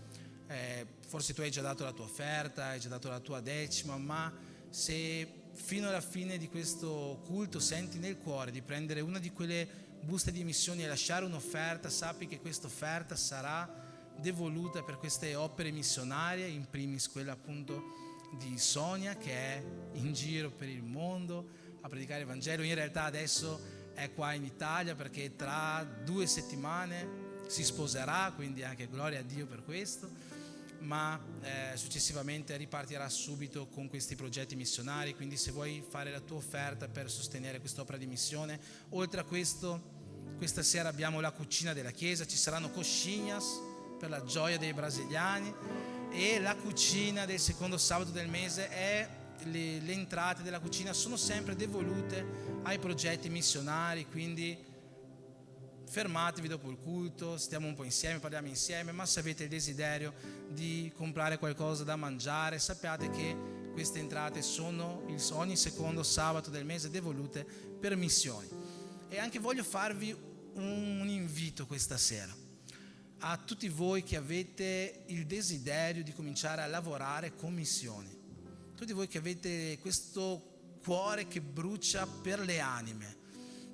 Forse tu hai già dato la tua offerta, hai già dato la tua decima, ma se fino alla fine di questo culto senti nel cuore di prendere una di quelle buste di missioni e lasciare un'offerta, sappi che questa offerta sarà devoluta per queste opere missionarie, in primis quella appunto di Sonia, che è in giro per il mondo a predicare il Vangelo. In realtà adesso è qua in Italia perché tra 2 settimane si sposerà, quindi anche gloria a Dio per questo, ma successivamente ripartirà subito con questi progetti missionari. Quindi se vuoi fare la tua offerta per sostenere quest'opera di missione, oltre a questo, questa sera abbiamo la cucina della chiesa, ci saranno coxinhas per la gioia dei brasiliani, e la cucina del secondo sabato del mese le entrate della cucina sono sempre devolute ai progetti missionari. Quindi fermatevi dopo il culto, stiamo un po' insieme, parliamo insieme, ma se avete il desiderio di comprare qualcosa da mangiare, sappiate che queste entrate sono ogni secondo sabato del mese devolute per missioni. E anche voglio farvi un invito questa sera a tutti voi che avete il desiderio di cominciare a lavorare con missioni, tutti voi che avete questo cuore che brucia per le anime.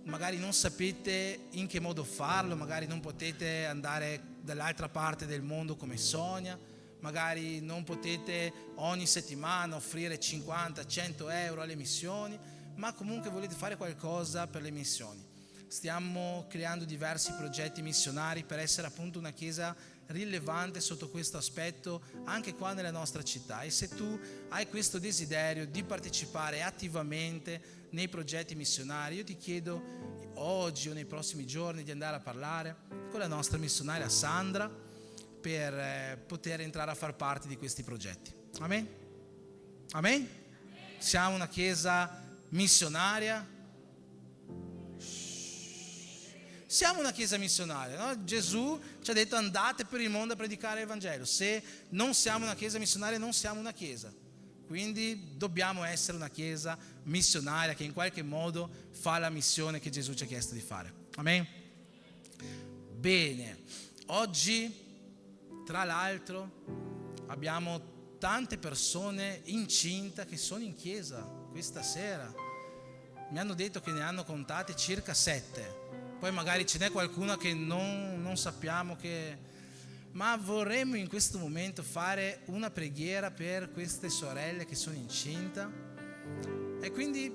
Magari non sapete in che modo farlo, magari non potete andare dall'altra parte del mondo come Sonia, magari non potete ogni settimana offrire 50-100 euro alle missioni, ma comunque volete fare qualcosa per le missioni. Stiamo creando diversi progetti missionari per essere appunto una chiesa rilevante sotto questo aspetto anche qua nella nostra città. E se tu hai questo desiderio di partecipare attivamente nei progetti missionari, io ti chiedo oggi o nei prossimi giorni di andare a parlare con la nostra missionaria Sandra per poter entrare a far parte di questi progetti. Amen? Amen? Siamo una chiesa missionaria. Siamo una chiesa missionaria, no? Gesù ci ha detto andate per il mondo a predicare il Vangelo. Se non siamo una chiesa missionaria, non siamo una chiesa. Quindi dobbiamo essere una chiesa missionaria che in qualche modo fa la missione che Gesù ci ha chiesto di fare. Amen? Bene, oggi tra l'altro abbiamo tante persone incinte che sono in chiesa questa sera. Mi hanno detto che ne hanno contate circa 7. Poi magari ce n'è qualcuna che non sappiamo che... Ma vorremmo in questo momento fare una preghiera per queste sorelle che sono incinta. E quindi...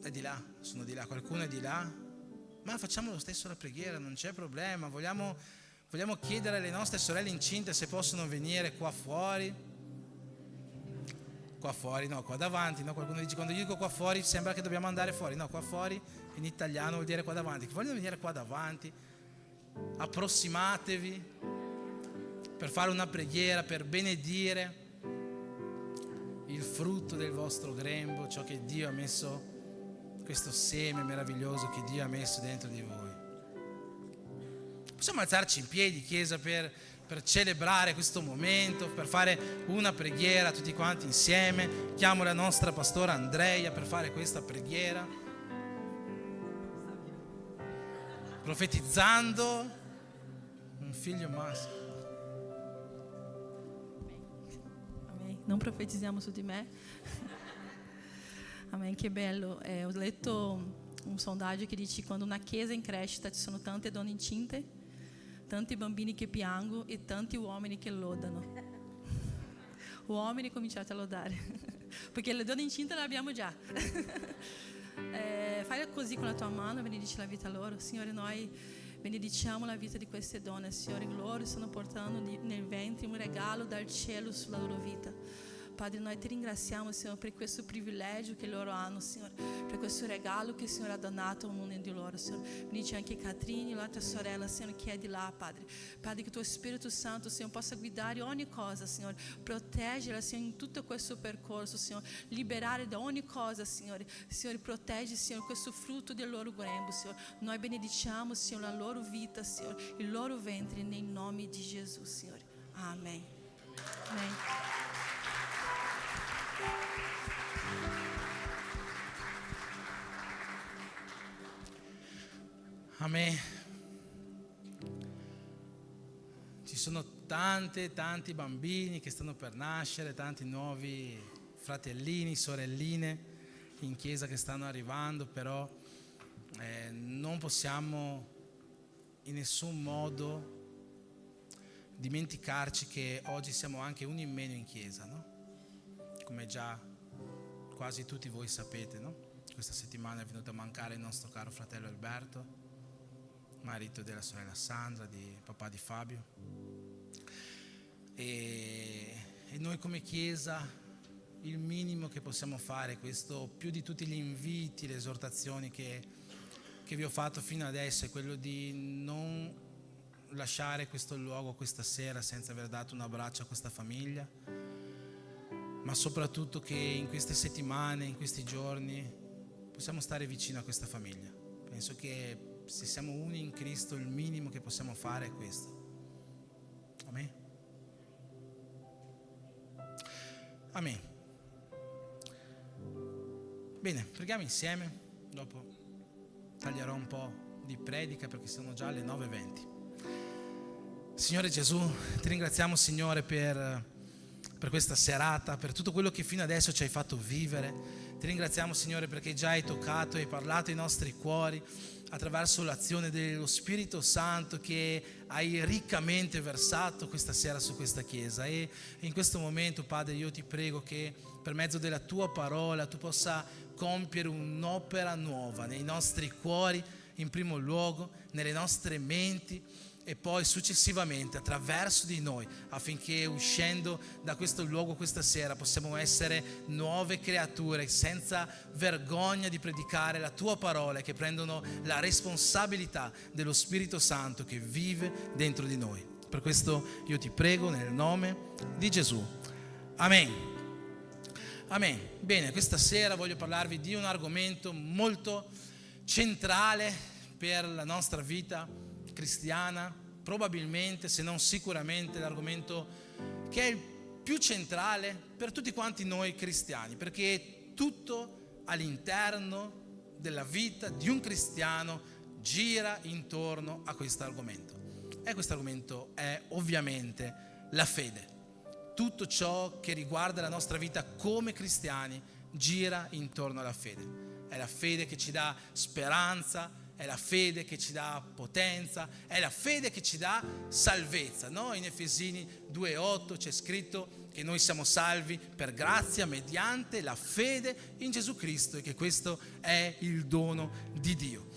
è di là, sono di là, qualcuno è di là. Ma facciamo lo stesso la preghiera, non c'è problema. Vogliamo chiedere alle nostre sorelle incinte se possono venire qua fuori. Qua fuori, no, qua davanti, no? Qualcuno dice, quando io dico qua fuori sembra che dobbiamo andare fuori. No, qua fuori in italiano vuol dire qua davanti. Che vogliono venire qua davanti, approssimatevi per fare una preghiera, per benedire il frutto del vostro grembo, ciò che Dio ha messo, questo seme meraviglioso che Dio ha messo dentro di voi. Possiamo alzarci in piedi, Chiesa, per celebrare questo momento, per fare una preghiera tutti quanti insieme. Chiamo la nostra pastora Andrea per fare questa preghiera, profetizzando un figlio maschio. Amen. Non profetizziamo su di me. Amen, che bello. Ho letto un sondaggio che dice: quando una chiesa in crescita ci sono tante donne incinte, tanti bambini che piangono e tanti uomini che lodano. Uomini cominciate a lodare, perché le donne incinte le abbiamo già. Fai così con la tua mano, benedici la vita loro. Signore, noi benediciamo la vita di queste donne. Signore, loro stanno portando nel ventre un regalo dal cielo sulla loro vita. Padre, noi ti ringraziamo, Signore, per questo privilegio che loro hanno, Signore, per questo regalo che il Signore ha donato a ognuno di loro, Signore. Benedici anche Catrine, la tua sorella, Signore, che è di là, Padre. Padre, che il tuo Spirito Santo, Signore, possa guidare ogni cosa, Signore. Proteggela, Signore, in tutto questo percorso, Signore. Liberare da ogni cosa, Signore. Signore, protegge, Signore, questo frutto del loro grembo, Signore. Noi benediciamo, Signore, la loro vita, Signore, il loro ventre, nel nome di Gesù, Signore. Amen. Amen. Amen. Ci sono tanti bambini che stanno per nascere, tanti nuovi fratellini, sorelline in chiesa che stanno arrivando, però non possiamo in nessun modo dimenticarci che oggi siamo anche uno in meno in chiesa, no? Come già quasi tutti voi sapete, no? Questa settimana è venuto a mancare il nostro caro fratello Alberto. marito della sorella Sandra, di papà di Fabio. E noi come Chiesa il minimo che possiamo fare è questo, più di tutti gli inviti, le esortazioni che vi ho fatto fino adesso, è quello di non lasciare questo luogo questa sera senza aver dato un abbraccio a questa famiglia, ma soprattutto che in queste settimane, in questi giorni possiamo stare vicino a questa famiglia. Penso che se siamo uni in Cristo il minimo che possiamo fare è questo. Amen. Amen. Bene, preghiamo insieme, dopo taglierò un po' di predica perché sono già le 9:20. Signore Gesù, ti ringraziamo Signore per questa serata, per tutto quello che fino adesso ci hai fatto vivere. Ti ringraziamo Signore perché già hai toccato e hai parlato ai nostri cuori attraverso l'azione dello Spirito Santo che hai riccamente versato questa sera su questa Chiesa. E in questo momento, Padre, io ti prego che per mezzo della tua parola tu possa compiere un'opera nuova nei nostri cuori, in primo luogo, nelle nostre menti, e poi successivamente attraverso di noi, affinché uscendo da questo luogo questa sera possiamo essere nuove creature senza vergogna di predicare la tua parola, che prendono la responsabilità dello Spirito Santo che vive dentro di noi. Per questo io ti prego nel nome di Gesù. Amen. Amen. Bene, questa sera voglio parlarvi di un argomento molto centrale per la nostra vita cristiana, probabilmente, se non sicuramente, l'argomento che è il più centrale per tutti quanti noi cristiani, perché tutto all'interno della vita di un cristiano gira intorno a questo argomento. E questo argomento è ovviamente la fede. Tutto ciò che riguarda la nostra vita come cristiani gira intorno alla fede. È la fede che ci dà speranza, è la fede che ci dà potenza, è la fede che ci dà salvezza, no? In Efesini 2,8 c'è scritto che noi siamo salvi per grazia mediante la fede in Gesù Cristo, e che questo è il dono di Dio.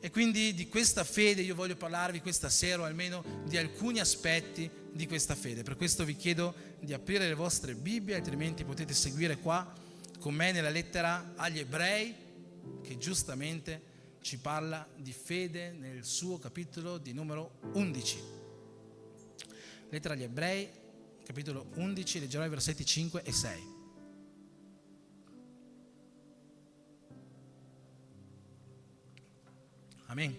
E quindi di questa fede io voglio parlarvi questa sera, o almeno di alcuni aspetti di questa fede. Per questo vi chiedo di aprire le vostre Bibbie, altrimenti potete seguire qua con me nella lettera agli Ebrei, che giustamente ci parla di fede nel suo capitolo di numero 11. Lettera agli Ebrei, capitolo 11, leggerò i versetti 5 e 6. Amen.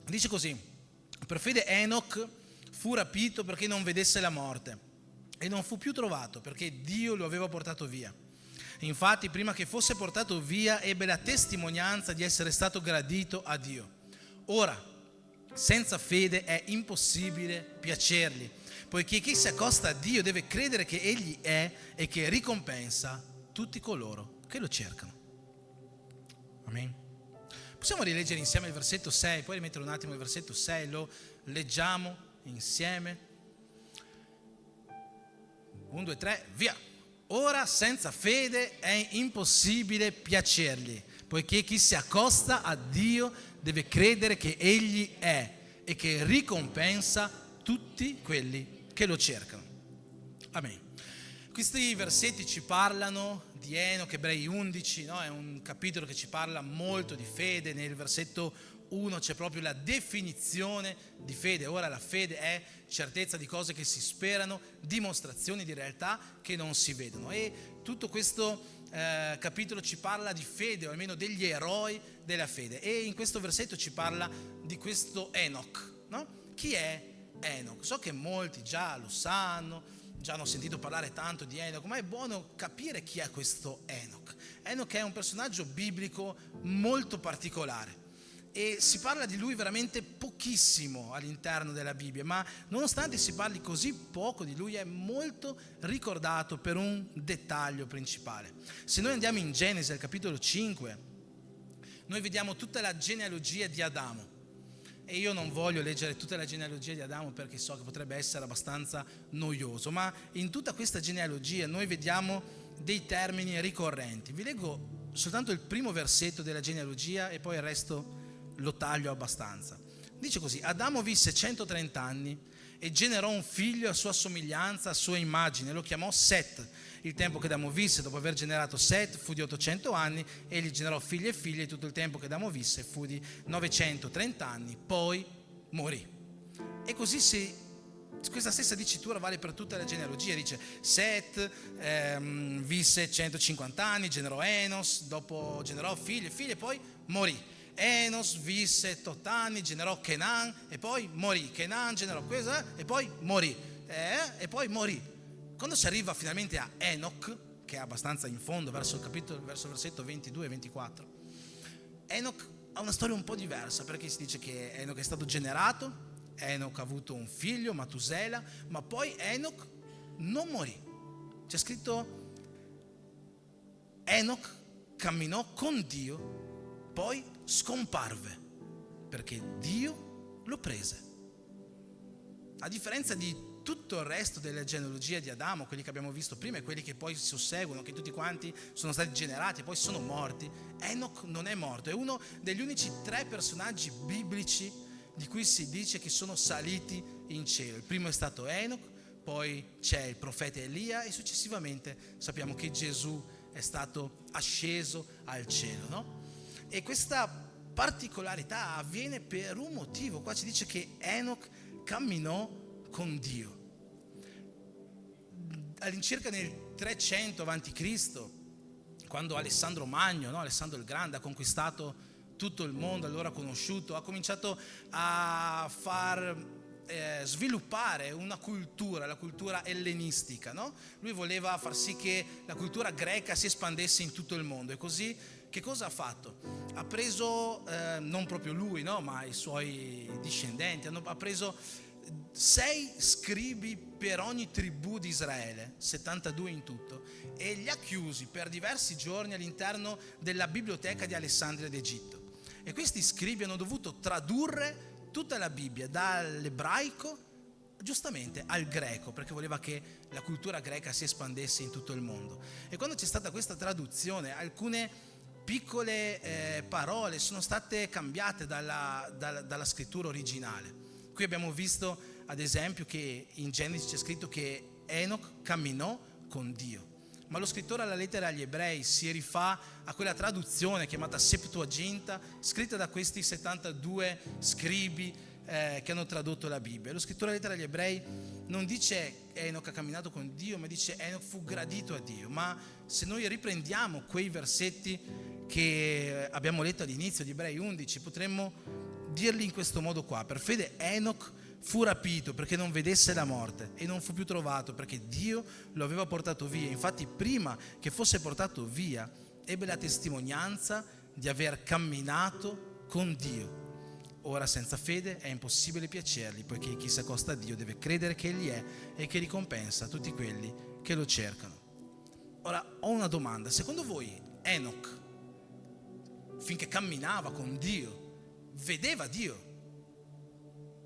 Dice così: per fede Enoch fu rapito perché non vedesse la morte, e non fu più trovato perché Dio lo aveva portato via. Infatti, prima che fosse portato via, ebbe la testimonianza di essere stato gradito a Dio. Ora, senza fede è impossibile piacergli, poiché chi si accosta a Dio deve credere che Egli è e che ricompensa tutti coloro che lo cercano. Amen. Possiamo rileggere insieme il versetto 6, poi rimettere un attimo il versetto 6, lo leggiamo insieme. 1, 2, 3, via! Ora senza fede è impossibile piacergli, poiché chi si accosta a Dio deve credere che Egli è e che ricompensa tutti quelli che lo cercano. Amen. Questi versetti ci parlano di Enoch, Ebrei 11, no? È un capitolo che ci parla molto di fede. Nel versetto 1 c'è proprio la definizione di fede. Ora la fede è certezza di cose che si sperano, dimostrazioni di realtà che non si vedono. E tutto questo capitolo ci parla di fede, o almeno degli eroi della fede. E in questo versetto ci parla di questo Enoch, no? Chi è Enoch? So che molti già lo sanno, già hanno sentito parlare tanto di Enoch, ma è buono capire chi è questo Enoch. Enoch è un personaggio biblico molto particolare. E si parla di lui veramente pochissimo all'interno della Bibbia, ma nonostante si parli così poco di lui, è molto ricordato per un dettaglio principale. Se noi andiamo in Genesi al capitolo 5, noi vediamo tutta la genealogia di Adamo. E io non voglio leggere tutta la genealogia di Adamo perché so che potrebbe essere abbastanza noioso, ma in tutta questa genealogia noi vediamo dei termini ricorrenti. Vi leggo soltanto il primo versetto della genealogia e poi il resto lo taglio abbastanza. Dice così: Adamo visse 130 anni e generò un figlio a sua somiglianza, a sua immagine, lo chiamò Set. Il tempo che Adamo visse dopo aver generato Set fu di 800 anni, egli generò figli e figlie, e tutto il tempo che Adamo visse fu di 930 anni, poi morì. E così questa stessa dicitura vale per tutte le genealogie. Dice Set visse 150 anni, generò Enos, dopo generò figli e figlie, poi morì. Enos visse 8 anni, generò Kenan e poi morì. Kenan generò questo e poi morì. E poi morì. Quando si arriva finalmente a Enoch, che è abbastanza in fondo verso il versetto 22 e 24, Enoch ha una storia un po' diversa, perché si dice che Enoch è stato generato, Enoch ha avuto un figlio, Matusela, ma poi Enoch non morì. C'è scritto: Enoch camminò con Dio, poi scomparve, perché Dio lo prese. A differenza di tutto il resto delle genealogie di Adamo, quelli che abbiamo visto prima e quelli che poi si susseguono, che tutti quanti sono stati generati e poi sono morti, Enoch non è morto. È uno degli unici 3 personaggi biblici di cui si dice che sono saliti in cielo. Il primo è stato Enoch, poi c'è il profeta Elia e successivamente sappiamo che Gesù è stato asceso al cielo, no? E questa particolarità avviene per un motivo. Qua ci dice che Enoch camminò con Dio. All'incirca nel 300 a.C., quando Alessandro Magno, no? Alessandro il Grande, ha conquistato tutto il mondo allora conosciuto, ha cominciato a far sviluppare una cultura, la cultura ellenistica, no? Lui voleva far sì che la cultura greca si espandesse in tutto il mondo, e così che cosa ha fatto? Ha preso, non proprio lui, no? Ma i suoi discendenti, ha preso 6 scribi per ogni tribù di Israele, 72 in tutto, e li ha chiusi per diversi giorni all'interno della biblioteca di Alessandria d'Egitto. E questi scribi hanno dovuto tradurre tutta la Bibbia dall'ebraico giustamente al greco, perché voleva che la cultura greca si espandesse in tutto il mondo. E quando c'è stata questa traduzione, alcune piccole parole sono state cambiate dalla scrittura originale. Qui abbiamo visto ad esempio che in Genesi c'è scritto che Enoch camminò con Dio, ma lo scrittore alla lettera agli ebrei si rifà a quella traduzione chiamata Septuaginta, scritta da questi 72 scribi che hanno tradotto la Bibbia. Lo scrittore alla lettera agli ebrei non dice Enoch ha camminato con Dio, ma dice Enoch fu gradito a Dio. Ma se noi riprendiamo quei versetti che abbiamo letto all'inizio di Ebrei 11, potremmo dirli in questo modo qua: per fede Enoch fu rapito perché non vedesse la morte e non fu più trovato perché Dio lo aveva portato via. Infatti prima che fosse portato via ebbe la testimonianza di aver camminato con Dio. Ora senza fede è impossibile piacergli, poiché chi si accosta a Dio deve credere che Egli è e che ricompensa tutti quelli che lo cercano. Ora ho una domanda: secondo voi Enoch, finché camminava con Dio, vedeva Dio?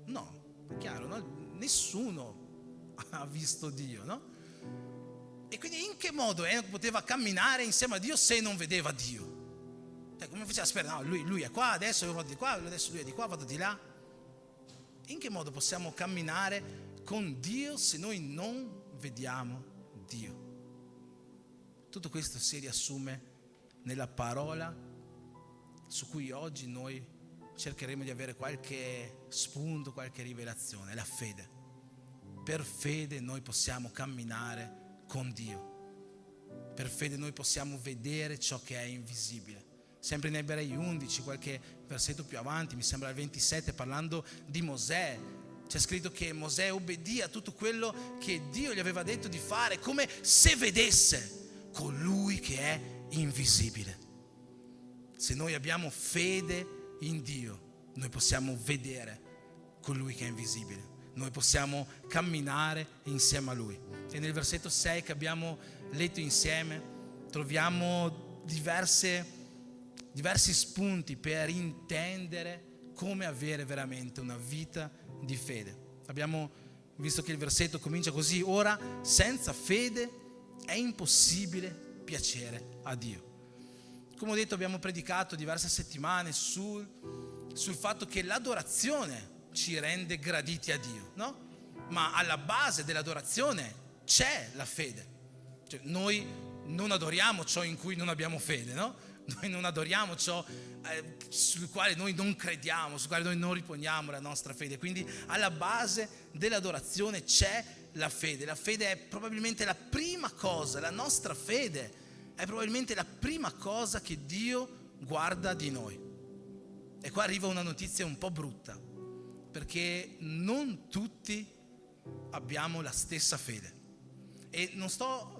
No. Chiaro, no? Nessuno ha visto Dio, no? E quindi in che modo Enoch poteva camminare insieme a Dio se non vedeva Dio? Come faceva a sperare? No, lui è qua, adesso io vado di qua, adesso lui è di qua, vado di là. In che modo possiamo camminare con Dio se noi non vediamo Dio? Tutto questo si riassume nella parola su cui oggi noi cercheremo di avere qualche spunto, qualche rivelazione: la fede. Per fede noi possiamo camminare con Dio. Per fede noi possiamo vedere ciò che è invisibile. Sempre in Ebrei 11, qualche versetto più avanti, mi sembra il 27, parlando di Mosè, c'è scritto che Mosè obbedì a tutto quello che Dio gli aveva detto di fare, come se vedesse colui che è invisibile. Se noi abbiamo fede in Dio, noi possiamo vedere colui che è invisibile, noi possiamo camminare insieme a Lui. E nel versetto 6 che abbiamo letto insieme troviamo diversi spunti per intendere come avere veramente una vita di fede. Abbiamo visto che il versetto comincia così: ora senza fede è impossibile piacere a Dio. come ho detto, abbiamo predicato diverse settimane sul fatto che l'adorazione ci rende graditi a Dio, no? Ma alla base dell'adorazione c'è la fede. Cioè, noi non adoriamo ciò in cui non abbiamo fede, no? Noi non adoriamo ciò sul quale noi non crediamo, sul quale noi non riponiamo la nostra fede. Quindi alla base dell'adorazione c'è la fede. La fede è probabilmente la prima cosa, la nostra fede è probabilmente la prima cosa che Dio guarda di noi. E qua arriva una notizia un po' brutta, perché non tutti abbiamo la stessa fede. E non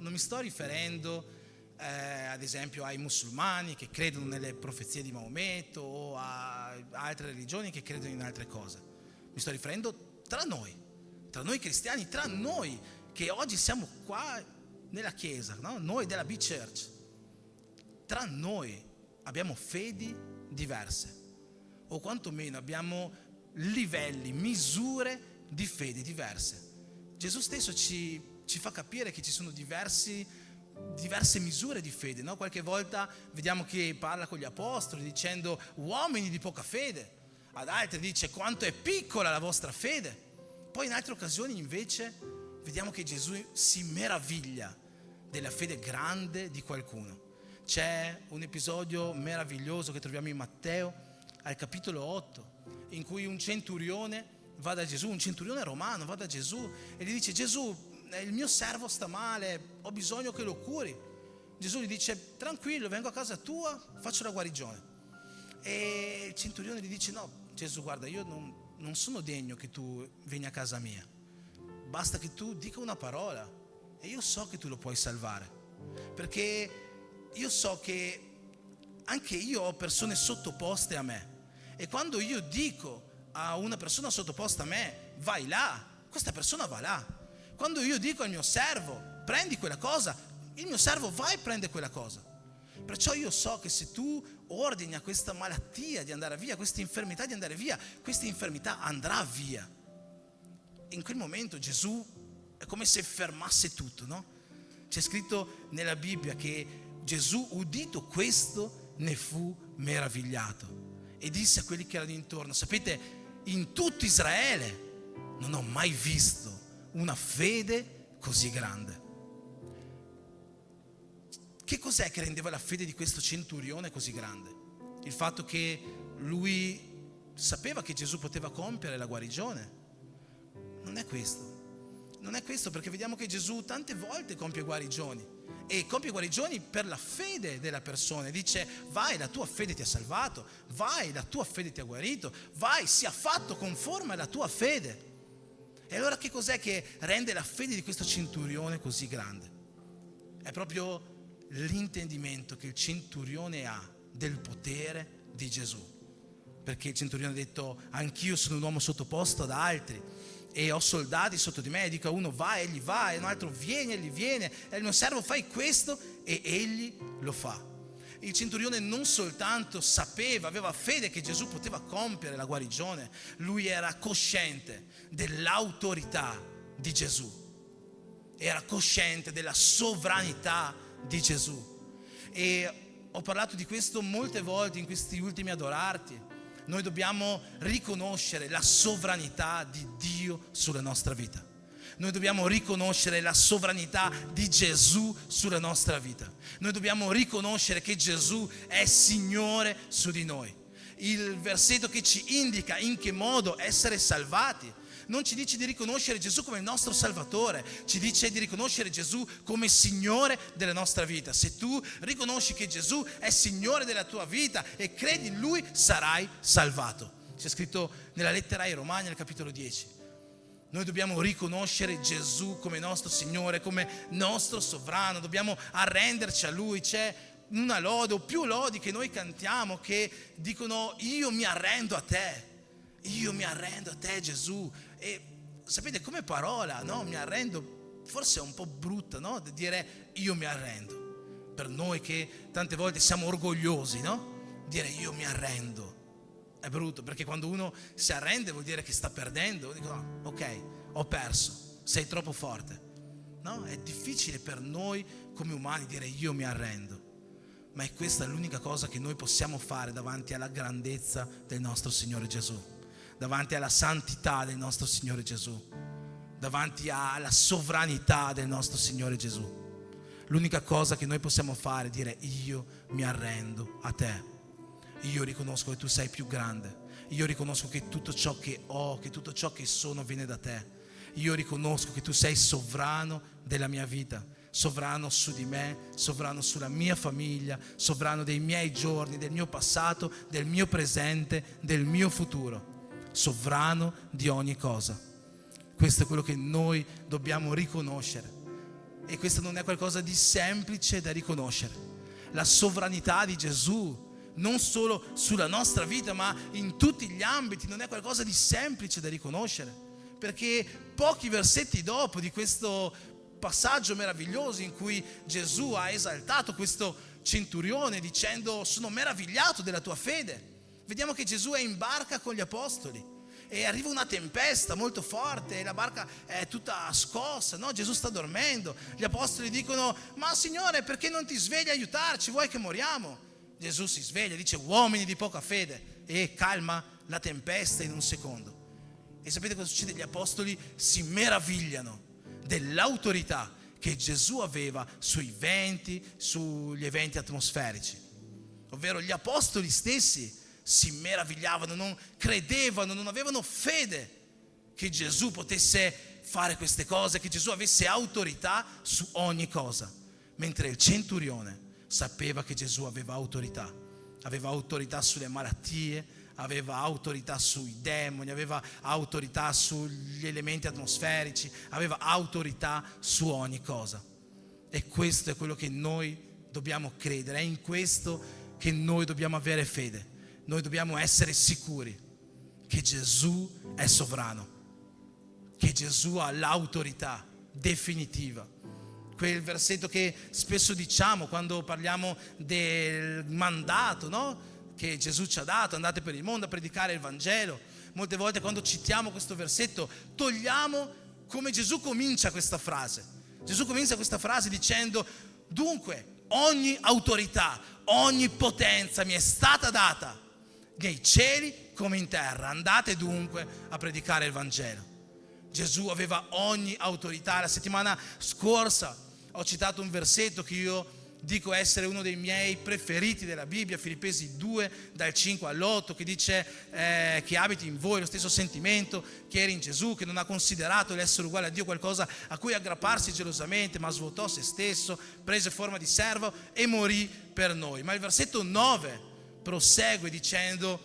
mi sto riferendo ad esempio ai musulmani che credono nelle profezie di Maometto o a altre religioni che credono in altre cose. Mi sto riferendo tra noi cristiani, tra noi che oggi siamo qua nella chiesa, no? Noi della B-Church. Tra noi abbiamo fedi diverse, o quantomeno abbiamo livelli, misure di fede diverse. Gesù stesso ci fa capire che ci sono diverse misure di fede, no? Qualche volta vediamo che parla con gli apostoli dicendo uomini di poca fede, ad altri dice quanto è piccola la vostra fede. Poi in altre occasioni invece vediamo che Gesù si meraviglia della fede grande di qualcuno. C'è un episodio meraviglioso che troviamo in Matteo al capitolo 8, in cui un centurione va da Gesù, un centurione romano va da Gesù e gli dice: Gesù, il mio servo sta male, ho bisogno che lo curi. Gesù gli dice: tranquillo, vengo a casa tua, faccio la guarigione. E il centurione gli dice: no Gesù, guarda, io non sono degno che tu vieni a casa mia, basta che tu dica una parola e io so che tu lo puoi salvare, perché io so che anche io ho persone sottoposte a me, e quando io dico a una persona sottoposta a me vai là, questa persona va là. Quando io dico al mio servo prendi quella cosa, il mio servo va e prende quella cosa. Perciò io so che se tu ordini a questa malattia di andare via, questa infermità di andare via, questa infermità andrà via. In quel momento Gesù è come se fermasse tutto, no? C'è scritto nella Bibbia che Gesù, udito questo, ne fu meravigliato e disse a quelli che erano intorno: sapete, in tutto Israele non ho mai visto una fede così grande. Che cos'è che rendeva la fede di questo centurione così grande? Il fatto che lui sapeva che Gesù poteva compiere la guarigione? Non è questo, perché vediamo che Gesù tante volte compie guarigioni, e compie guarigioni per la fede della persona. Dice: vai, la tua fede ti ha salvato, vai, la tua fede ti ha guarito, vai, sia fatto conforme alla tua fede. E allora che cos'è che rende la fede di questo centurione così grande? È proprio l'intendimento che il centurione ha del potere di Gesù. Perché il centurione ha detto: anch'io sono un uomo sottoposto ad altri e ho soldati sotto di me, e dico a uno vai, egli va, e un altro vieni, egli viene, e il mio servo fai questo, e egli lo fa. Il centurione non soltanto sapeva, aveva fede che Gesù poteva compiere la guarigione, lui era cosciente dell'autorità di Gesù, era cosciente della sovranità di Gesù. E ho parlato di questo molte volte in questi ultimi adorarti. Noi dobbiamo riconoscere la sovranità di Dio sulla nostra vita. Noi dobbiamo riconoscere la sovranità di Gesù sulla nostra vita. Noi dobbiamo riconoscere che Gesù è Signore su di noi. Il versetto che ci indica in che modo essere salvati non ci dice di riconoscere Gesù come il nostro Salvatore, ci dice di riconoscere Gesù come Signore della nostra vita. Se tu riconosci che Gesù è Signore della tua vita e credi in Lui, sarai salvato. C'è scritto nella lettera ai Romani, nel capitolo 10. Noi dobbiamo riconoscere Gesù come nostro Signore, come nostro sovrano, dobbiamo arrenderci a Lui. C'è una lode o più lodi che noi cantiamo che dicono: io mi arrendo a te, io mi arrendo a te Gesù. E sapete, come parola, no? Mi arrendo, forse è un po' brutta, no? Dire io mi arrendo. Per noi che tante volte siamo orgogliosi, no? Dire io mi arrendo è brutto, perché quando uno si arrende vuol dire che sta perdendo. Dico no, ok, ho perso, sei troppo forte, no? È difficile per noi come umani dire io mi arrendo. ma è questa l'unica cosa che noi possiamo fare davanti alla grandezza del nostro Signore Gesù, davanti alla santità del nostro Signore Gesù, davanti alla sovranità del nostro Signore Gesù. L'unica cosa che noi possiamo fare è dire: io mi arrendo a te, io riconosco che tu sei più grande, io riconosco che tutto ciò che ho, che tutto ciò che sono viene da te, io riconosco che tu sei sovrano della mia vita, sovrano su di me, sovrano sulla mia famiglia, sovrano dei miei giorni, del mio passato, del mio presente, del mio futuro, sovrano di ogni cosa. Questo è quello che noi dobbiamo riconoscere, e questo non è qualcosa di semplice da riconoscere. La sovranità di Gesù non solo sulla nostra vita, ma in tutti gli ambiti, non è qualcosa di semplice da riconoscere, perché pochi versetti dopo di questo passaggio meraviglioso in cui Gesù ha esaltato questo centurione dicendo: sono meravigliato della tua fede, vediamo che Gesù è in barca con gli apostoli e arriva una tempesta molto forte e la barca è tutta scossa, no? Gesù sta dormendo, gli apostoli dicono: ma Signore, perché non ti svegli a aiutarci, vuoi che moriamo? Gesù si sveglia, dice: uomini di poca fede, e calma la tempesta in un secondo. E sapete cosa succede? Gli apostoli si meravigliano dell'autorità che Gesù aveva sui venti, sugli eventi atmosferici. Ovvero gli apostoli stessi si meravigliavano, non credevano, non avevano fede che Gesù potesse fare queste cose, che Gesù avesse autorità su ogni cosa. Mentre il centurione sapeva che Gesù aveva autorità sulle malattie, aveva autorità sui demoni, aveva autorità sugli elementi atmosferici, aveva autorità su ogni cosa. E questo è quello che noi dobbiamo credere, è in questo che noi dobbiamo avere fede. Noi dobbiamo essere sicuri che Gesù è sovrano, che Gesù ha l'autorità definitiva. Quel versetto che spesso diciamo quando parliamo del mandato, no? Che Gesù ci ha dato: andate per il mondo a predicare il Vangelo. Molte volte quando citiamo questo versetto togliamo come Gesù comincia questa frase. Gesù comincia questa frase dicendo: dunque ogni autorità, ogni potenza mi è stata data nei cieli come in terra, andate dunque a predicare il Vangelo. Gesù aveva ogni autorità. La settimana scorsa ho citato un versetto che io dico essere uno dei miei preferiti della Bibbia, Filippesi 2 dal 5 all'8, che dice che abiti in voi lo stesso sentimento che era in Gesù, che non ha considerato l'essere uguale a Dio qualcosa a cui aggrapparsi gelosamente, ma svuotò se stesso, prese forma di servo e morì per noi. Ma il versetto 9 prosegue dicendo: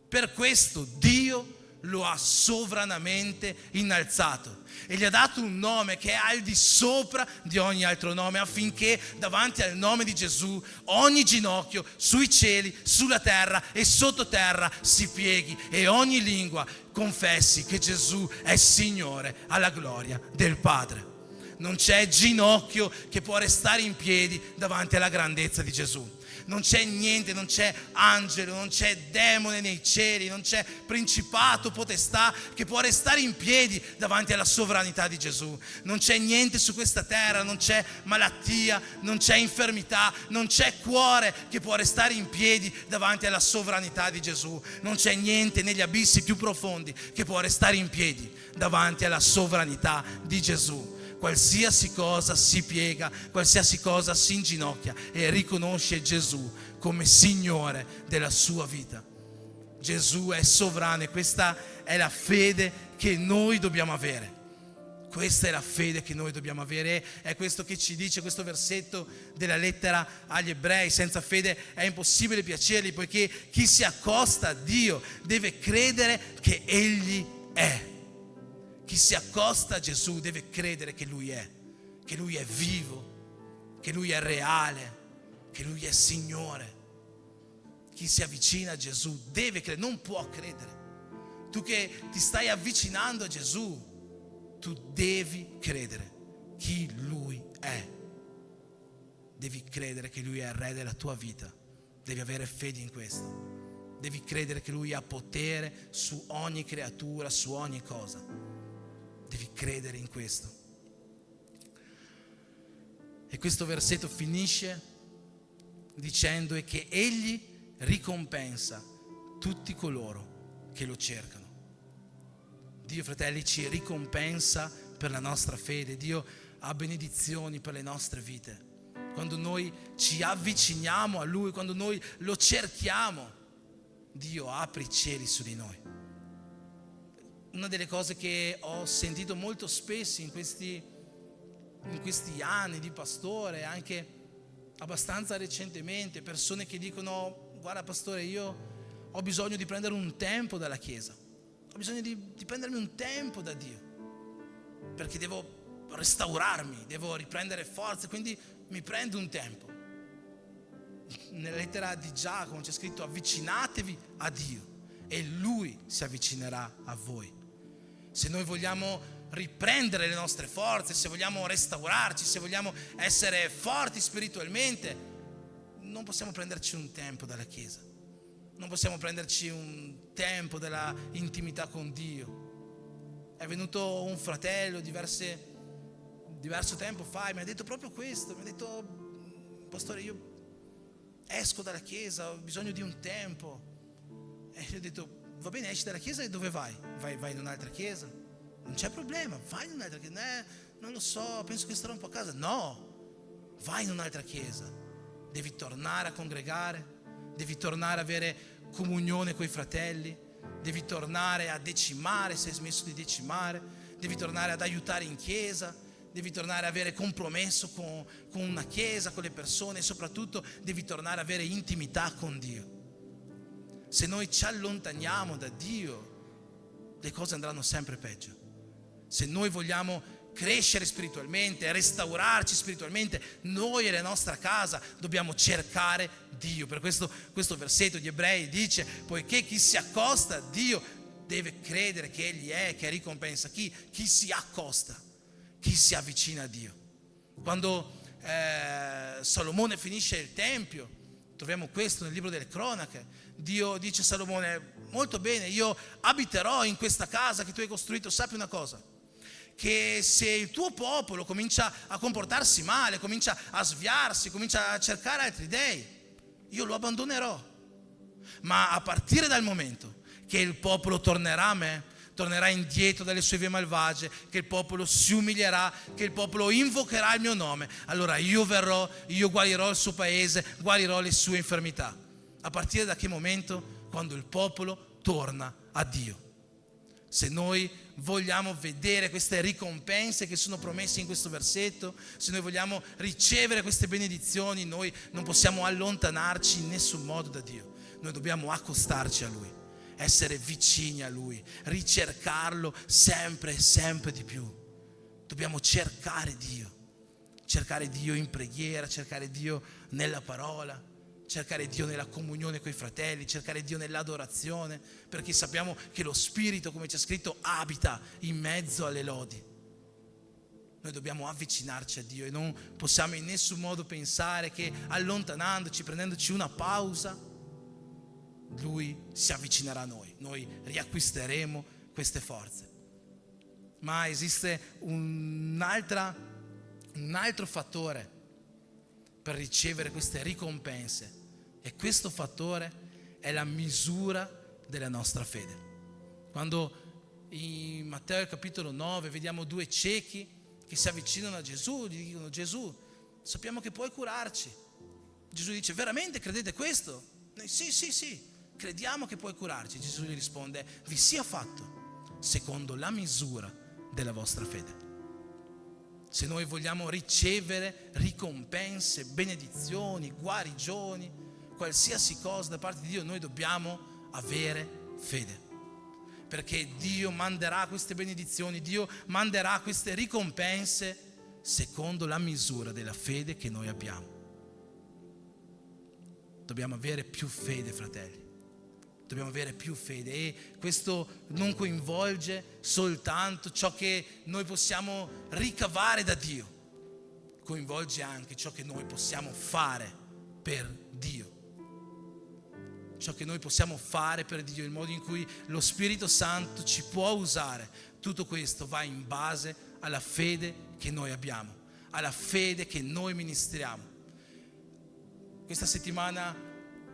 per questo Dio lo ha sovranamente innalzato e gli ha dato un nome che è al di sopra di ogni altro nome, affinché davanti al nome di Gesù ogni ginocchio sui cieli, sulla terra e sottoterra si pieghi e ogni lingua confessi che Gesù è Signore, alla gloria del Padre. Non c'è ginocchio che può restare in piedi davanti alla grandezza di Gesù. Non c'è niente, non c'è angelo, non c'è demone nei cieli, non c'è principato, potestà che può restare in piedi davanti alla sovranità di Gesù. Non c'è niente su questa terra, non c'è malattia, non c'è infermità, non c'è cuore che può restare in piedi davanti alla sovranità di Gesù. Non c'è niente negli abissi più profondi che può restare in piedi davanti alla sovranità di Gesù. Qualsiasi cosa si piega, qualsiasi cosa si inginocchia e riconosce Gesù come Signore della sua vita. Gesù è sovrano e questa è la fede che noi dobbiamo avere. Questa è la fede che noi dobbiamo avere. È questo che ci dice questo versetto della lettera agli Ebrei: senza fede è impossibile piacergli, poiché chi si accosta a Dio deve credere che Egli è. Chi si accosta a Gesù deve credere che Lui è vivo, che Lui è reale, che Lui è Signore. Chi si avvicina a Gesù deve credere, non può credere. Tu che ti stai avvicinando a Gesù, tu devi credere chi Lui è. Devi credere che Lui è il Re della tua vita. Devi avere fede in questo. Devi credere che Lui ha potere su ogni creatura, su ogni cosa. Devi credere in questo. E questo versetto finisce dicendo è che Egli ricompensa tutti coloro che lo cercano. Dio, fratelli, ci ricompensa per la nostra fede. Dio ha benedizioni per le nostre vite. Quando noi ci avviciniamo a Lui, quando noi lo cerchiamo, Dio apre i cieli su di noi. Una delle cose che ho sentito molto spesso in questi anni di pastore, anche abbastanza recentemente, persone che dicono: guarda pastore, io ho bisogno di prendere un tempo dalla Chiesa, ho bisogno di prendermi un tempo da Dio, perché devo restaurarmi, devo riprendere forze, quindi mi prendo un tempo. Nella lettera di Giacomo c'è scritto: avvicinatevi a Dio e Lui si avvicinerà a voi. Se noi vogliamo riprendere le nostre forze, se vogliamo restaurarci, se vogliamo essere forti spiritualmente, non possiamo prenderci un tempo dalla Chiesa, non possiamo prenderci un tempo della intimità con Dio. È venuto un fratello diverso tempo fa e mi ha detto proprio questo, mi ha detto: pastore, io esco dalla Chiesa, ho bisogno di un tempo. E gli ho detto: va bene, esci dalla Chiesa e dove vai? Vai in un'altra Chiesa? Non c'è problema, vai in un'altra Chiesa. Non lo so, penso che starò un po' a casa. No, vai in un'altra Chiesa. Devi tornare a congregare, devi tornare a avere comunione con i fratelli, devi tornare a decimare se hai smesso di decimare, devi tornare ad aiutare in Chiesa, devi tornare a avere compromesso con una Chiesa, con le persone, e soprattutto devi tornare ad avere intimità con Dio. Se noi ci allontaniamo da Dio, le cose andranno sempre peggio. Se noi vogliamo crescere spiritualmente, restaurarci spiritualmente, noi e la nostra casa dobbiamo cercare Dio. Per questo versetto di Ebrei dice: poiché chi si accosta a Dio deve credere che Egli è, che ricompensa chi si accosta, chi si avvicina a Dio. Quando Salomone finisce il Tempio, troviamo questo nel libro delle Cronache. Dio dice a Salomone: molto bene, io abiterò in questa casa che tu hai costruito. Sappi una cosa, che se il tuo popolo comincia a comportarsi male, comincia a sviarsi, comincia a cercare altri dei, io lo abbandonerò. Ma a partire dal momento che il popolo tornerà a me, tornerà indietro dalle sue vie malvagie, che il popolo si umilierà, che il popolo invocherà il mio nome, allora io verrò, io guarirò il suo paese, guarirò le sue infermità. A partire da che momento? Quando il popolo torna a Dio. Se noi vogliamo vedere queste ricompense che sono promesse in questo versetto, se noi vogliamo ricevere queste benedizioni, noi non possiamo allontanarci in nessun modo da Dio. Noi dobbiamo accostarci a Lui, essere vicini a Lui, ricercarlo sempre e sempre di più. Dobbiamo cercare Dio in preghiera, cercare Dio nella parola, cercare Dio nella comunione con i fratelli, cercare Dio nell'adorazione, perché sappiamo che lo Spirito, come c'è scritto, abita in mezzo alle lodi. Noi dobbiamo avvicinarci a Dio e non possiamo in nessun modo pensare che allontanandoci, prendendoci una pausa, Lui si avvicinerà a noi riacquisteremo queste forze. Ma esiste un altro fattore per ricevere queste ricompense, e questo fattore è la misura della nostra fede. Quando in Matteo capitolo 9 vediamo due ciechi che si avvicinano a Gesù, gli dicono: Gesù, sappiamo che puoi curarci. Gesù dice: veramente credete questo? Sì, crediamo che puoi curarci. Gesù gli risponde: vi sia fatto secondo la misura della vostra fede. Se noi vogliamo ricevere ricompense, benedizioni, guarigioni, qualsiasi cosa da parte di Dio, noi dobbiamo avere fede. Perché Dio manderà queste benedizioni, Dio manderà queste ricompense secondo la misura della fede che noi abbiamo. Dobbiamo avere più fede, fratelli. Dobbiamo avere più fede, e questo non coinvolge soltanto ciò che noi possiamo ricavare da Dio, coinvolge anche ciò che noi possiamo fare per Dio. Ciò che noi possiamo fare per Dio, il modo in cui lo Spirito Santo ci può usare. Tutto questo va in base alla fede che noi abbiamo, alla fede che noi ministriamo. Questa settimana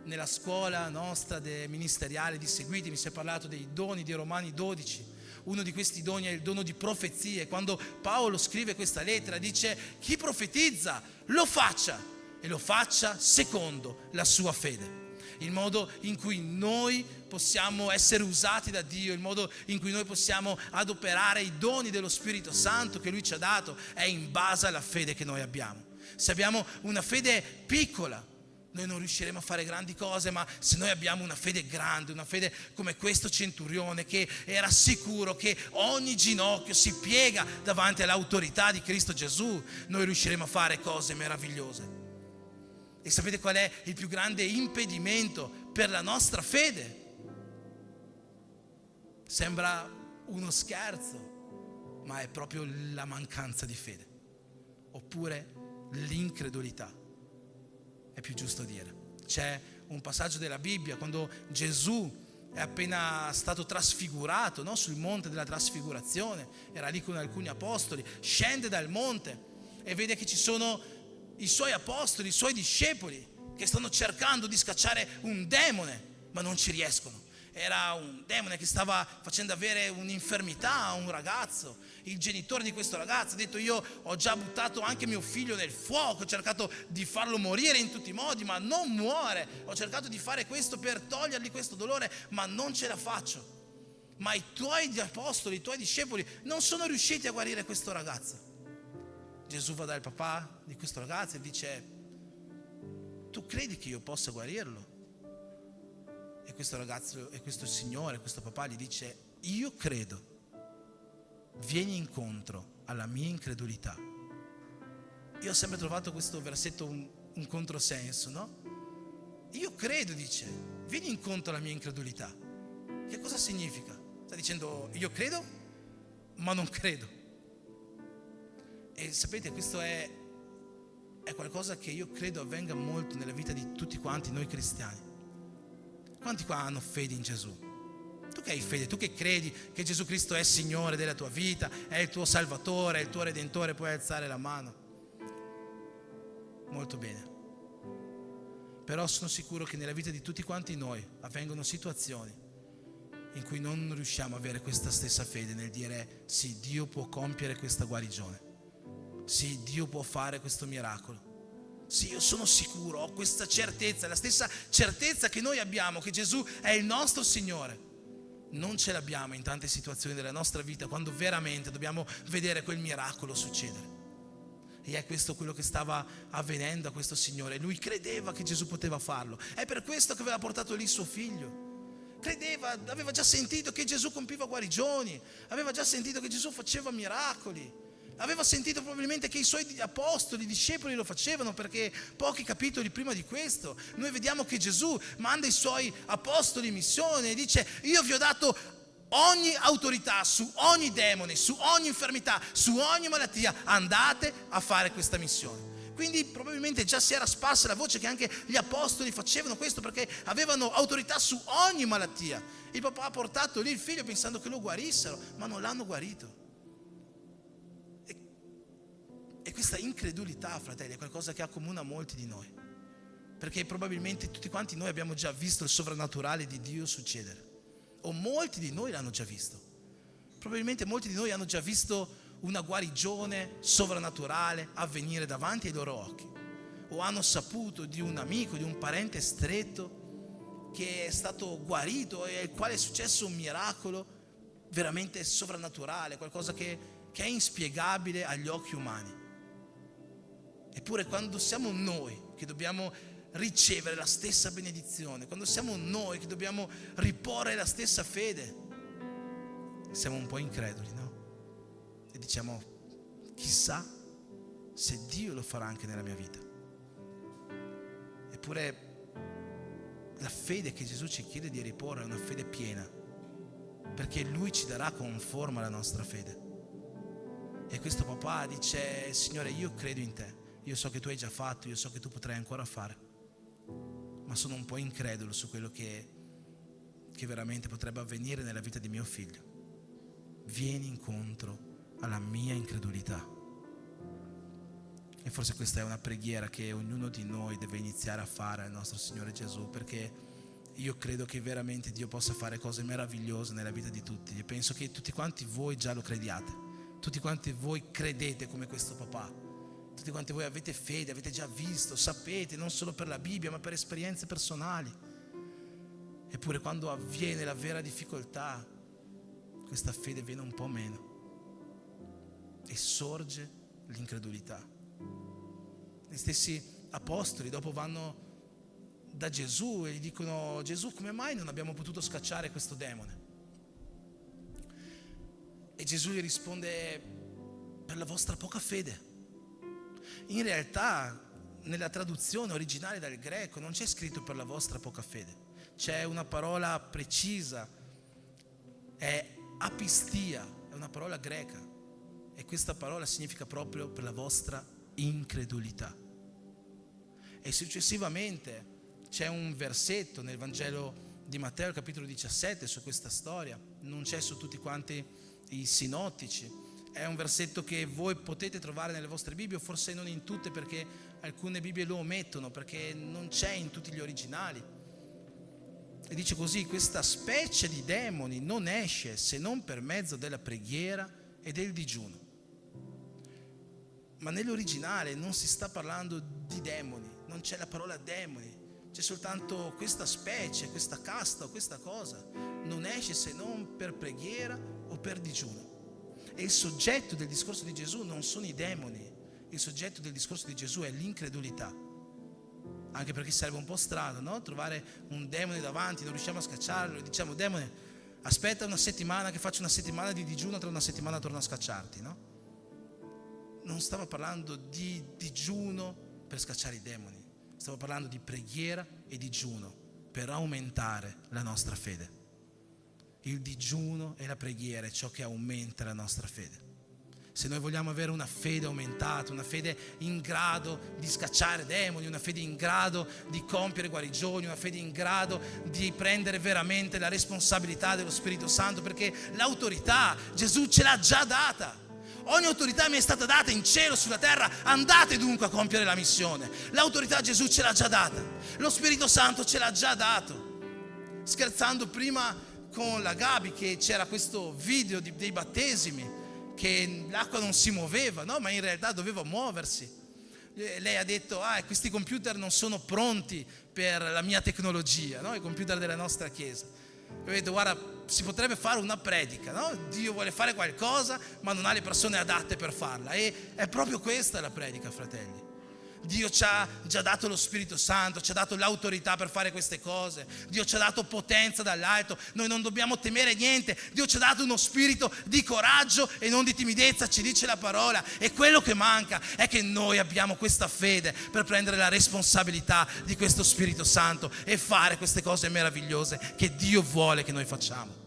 nella scuola nostra ministeriale di Seguitemi si è parlato dei doni di Romani 12. Uno di questi doni è il dono di profezie. Quando Paolo scrive questa lettera dice: chi profetizza lo faccia, e lo faccia secondo la sua fede. Il modo in cui noi possiamo essere usati da Dio, il modo in cui noi possiamo adoperare i doni dello Spirito Santo che Lui ci ha dato è in base alla fede che noi abbiamo. Se abbiamo una fede piccola, noi non riusciremo a fare grandi cose, ma se noi abbiamo una fede grande, una fede come questo centurione che era sicuro che ogni ginocchio si piega davanti all'autorità di Cristo Gesù, noi riusciremo a fare cose meravigliose. E sapete qual è il più grande impedimento per la nostra fede? Sembra uno scherzo, ma è proprio la mancanza di fede, oppure l'incredulità, è più giusto dire. C'è un passaggio della Bibbia quando Gesù è appena stato trasfigurato, no? Sul monte della trasfigurazione, era lì con alcuni apostoli, scende dal monte e vede che ci sono i suoi apostoli, i suoi discepoli che stanno cercando di scacciare un demone, ma non ci riescono. Era un demone che stava facendo avere un'infermità a un ragazzo. Il genitore di questo ragazzo ha detto: io ho già buttato anche mio figlio nel fuoco, ho cercato di farlo morire in tutti i modi, ma non muore. Ho cercato di fare questo per togliergli questo dolore, ma non ce la faccio. Ma i tuoi apostoli, i tuoi discepoli non sono riusciti a guarire questo ragazzo. Gesù va dal papà di questo ragazzo e dice: tu credi che io possa guarirlo? E questo ragazzo, e questo signore, questo papà gli dice: io credo, vieni incontro alla mia incredulità. Io ho sempre trovato questo versetto un controsenso, no? Io credo, dice, vieni incontro alla mia incredulità. Che cosa significa? Sta dicendo: io credo, ma non credo. E sapete, questo è qualcosa che io credo avvenga molto nella vita di tutti quanti noi cristiani. Quanti qua hanno fede in Gesù? Tu che hai fede, tu che credi che Gesù Cristo è Signore della tua vita, è il tuo Salvatore, è il tuo Redentore, puoi alzare la mano. Molto bene. Però sono sicuro che nella vita di tutti quanti noi avvengono situazioni in cui non riusciamo a avere questa stessa fede nel dire: sì, Dio può compiere questa guarigione. Sì, Dio può fare questo miracolo. Sì, io sono sicuro, ho questa certezza, la stessa certezza che noi abbiamo, che Gesù è il nostro Signore. Non ce l'abbiamo in tante situazioni della nostra vita, quando veramente dobbiamo vedere quel miracolo succedere. E è questo quello che stava avvenendo a questo signore. Lui credeva che Gesù poteva farlo. È per questo che aveva portato lì suo figlio. Credeva, aveva già sentito che Gesù compiva guarigioni, aveva già sentito che Gesù faceva miracoli. Aveva sentito probabilmente che i suoi apostoli, i discepoli lo facevano, perché pochi capitoli prima di questo noi vediamo che Gesù manda i suoi apostoli in missione e dice: io vi ho dato ogni autorità su ogni demone, su ogni infermità, su ogni malattia, andate a fare questa missione. Quindi probabilmente già si era sparsa la voce che anche gli apostoli facevano questo, perché avevano autorità su ogni malattia. Il papà ha portato lì il figlio pensando che lo guarissero, ma non l'hanno guarito. E questa incredulità, fratelli, è qualcosa che accomuna molti di noi, perché probabilmente tutti quanti noi abbiamo già visto il sovrannaturale di Dio succedere, o molti di noi l'hanno già visto. Probabilmente molti di noi hanno già visto una guarigione sovrannaturale avvenire davanti ai loro occhi, o hanno saputo di un amico, di un parente stretto che è stato guarito e al quale è successo un miracolo veramente sovrannaturale, qualcosa che è inspiegabile agli occhi umani. Eppure quando siamo noi che dobbiamo ricevere la stessa benedizione, quando siamo noi che dobbiamo riporre la stessa fede, siamo un po' increduli, no? E diciamo: chissà se Dio lo farà anche nella mia vita. Eppure la fede che Gesù ci chiede di riporre è una fede piena, perché Lui ci darà conforme alla nostra fede. E questo papà dice: Signore, io credo in te, io so che tu hai già fatto, io so che tu potrai ancora fare, ma sono un po' incredulo su quello che veramente potrebbe avvenire nella vita di mio figlio. Vieni incontro alla mia incredulità. E forse questa è una preghiera che ognuno di noi deve iniziare a fare al nostro Signore Gesù, perché io credo che veramente Dio possa fare cose meravigliose nella vita di tutti, e penso che tutti quanti voi già lo crediate, tutti quanti voi credete come questo papà, tutti quanti voi avete fede, avete già visto, sapete, non solo per la Bibbia ma per esperienze personali. Eppure quando avviene la vera difficoltà, questa fede viene un po' meno e sorge l'incredulità. Gli stessi apostoli dopo vanno da Gesù e gli dicono: Gesù, come mai non abbiamo potuto scacciare questo demone? E Gesù gli risponde: per la vostra poca fede. In realtà nella traduzione originale dal greco non c'è scritto per la vostra poca fede, c'è una parola precisa, è apistia, è una parola greca, e questa parola significa proprio per la vostra incredulità. E successivamente c'è un versetto nel Vangelo di Matteo, capitolo 17, su questa storia, non c'è su tutti quanti i sinottici. È un versetto che voi potete trovare nelle vostre Bibbie, o forse non in tutte, perché alcune Bibbie lo omettono, perché non c'è in tutti gli originali. E dice così: questa specie di demoni non esce se non per mezzo della preghiera e del digiuno. Ma nell'originale non si sta parlando di demoni, non c'è la parola demoni, c'è soltanto questa specie, questa casta o questa cosa. Non esce se non per preghiera o per digiuno. E il soggetto del discorso di Gesù non sono i demoni, il soggetto del discorso di Gesù è l'incredulità. Anche perché sarebbe un po' strano, no? Trovare un demone davanti, non riusciamo a scacciarlo e diciamo: demone, aspetta una settimana che faccio una settimana di digiuno, tra una settimana torno a scacciarti, no? Non stavo parlando di digiuno per scacciare i demoni, stavo parlando di preghiera e digiuno per aumentare la nostra fede. Il digiuno e la preghiera è ciò che aumenta la nostra fede. Se noi vogliamo avere una fede aumentata, una fede in grado di scacciare demoni, una fede in grado di compiere guarigioni, una fede in grado di prendere veramente la responsabilità dello Spirito Santo, perché l'autorità Gesù ce l'ha già data. Ogni autorità mi è stata data in cielo, sulla terra, andate dunque a compiere la missione. L'autorità Gesù ce l'ha già data, lo Spirito Santo ce l'ha già dato. Scherzando prima con la Gabi, che c'era questo video dei battesimi, che l'acqua non si muoveva, no? Ma in realtà doveva muoversi. Lei ha detto: questi computer non sono pronti per la mia tecnologia, no? I computer della nostra chiesa. E ho detto: guarda, si potrebbe fare una predica, no? Dio vuole fare qualcosa ma non ha le persone adatte per farla, e è proprio questa la predica, fratelli. Dio ci ha già dato lo Spirito Santo, ci ha dato l'autorità per fare queste cose. Dio ci ha dato potenza dall'alto, noi non dobbiamo temere niente. Dio ci ha dato uno spirito di coraggio e non di timidezza, ci dice la parola. E quello che manca è che noi abbiamo questa fede per prendere la responsabilità di questo Spirito Santo e fare queste cose meravigliose che Dio vuole che noi facciamo.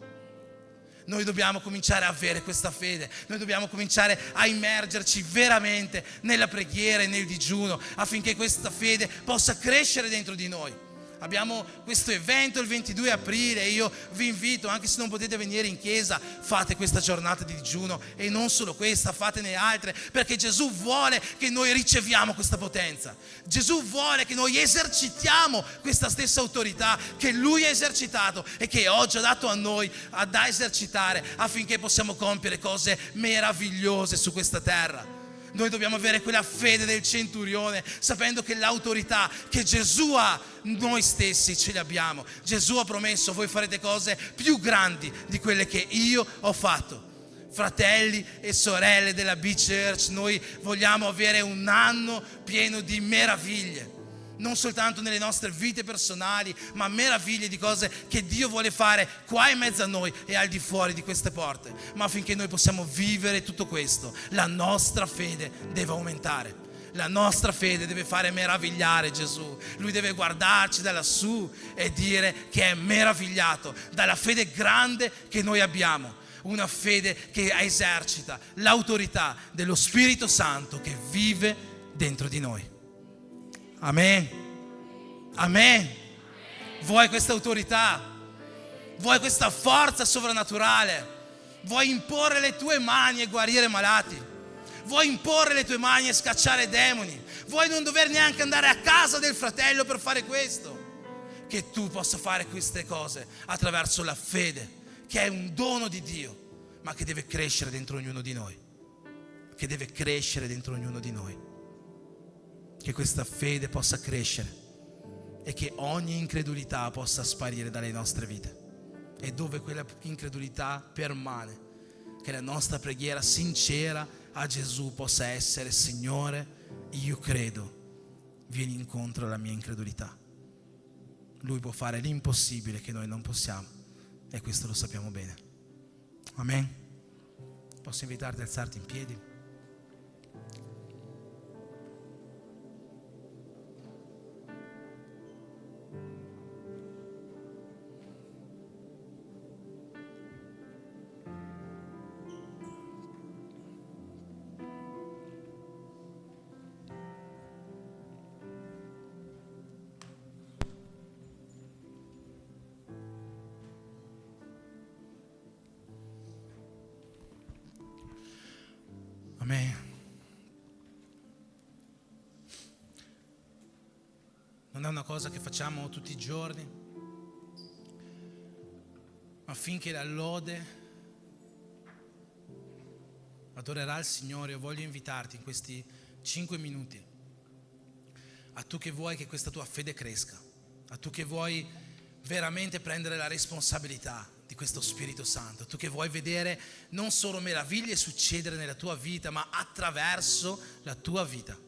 Noi dobbiamo cominciare a avere questa fede, noi dobbiamo cominciare a immergerci veramente nella preghiera e nel digiuno, affinché questa fede possa crescere dentro di noi. Abbiamo questo evento il 22 aprile e io vi invito, anche se non potete venire in chiesa, fate questa giornata di digiuno, e non solo questa, fatene altre, perché Gesù vuole che noi riceviamo questa potenza. Gesù vuole che noi esercitiamo questa stessa autorità che Lui ha esercitato e che oggi ha dato a noi da esercitare, affinché possiamo compiere cose meravigliose su questa terra. Noi dobbiamo avere quella fede del centurione, sapendo che l'autorità che Gesù ha, noi stessi ce l'abbiamo. Gesù ha promesso: voi farete cose più grandi di quelle che io ho fatto. Fratelli e sorelle della B-Church, noi vogliamo avere un anno pieno di meraviglie, non soltanto nelle nostre vite personali, ma meraviglie di cose che Dio vuole fare qua in mezzo a noi e al di fuori di queste porte. Ma affinché noi possiamo vivere tutto questo, la nostra fede deve aumentare. La nostra fede deve fare meravigliare Gesù. Lui deve guardarci da lassù e dire che è meravigliato dalla fede grande che noi abbiamo. Una fede che esercita l'autorità dello Spirito Santo che vive dentro di noi. Amen. Amen. Vuoi questa autorità? Vuoi questa forza sovrannaturale? Vuoi imporre le tue mani e guarire malati? Vuoi imporre le tue mani e scacciare demoni? Vuoi non dover neanche andare a casa del fratello per fare questo? Che tu possa fare queste cose attraverso la fede, che è un dono di Dio, ma che deve crescere dentro ognuno di noi. Che deve crescere dentro ognuno di noi. Che questa fede possa crescere e che ogni incredulità possa sparire dalle nostre vite. E dove quella incredulità permane, che la nostra preghiera sincera a Gesù possa essere: Signore, io credo, vieni incontro alla mia incredulità. Lui può fare l'impossibile che noi non possiamo, e questo lo sappiamo bene. Amen. Posso invitarti ad alzarti in piedi? Amen. Non è una cosa che facciamo tutti i giorni, ma affinché la lode adorerà il Signore, io voglio invitarti in questi 5 minuti, a tu che vuoi che questa tua fede cresca, a tu che vuoi veramente prendere la responsabilità di questo Spirito Santo, tu che vuoi vedere non solo meraviglie succedere nella tua vita, ma attraverso la tua vita.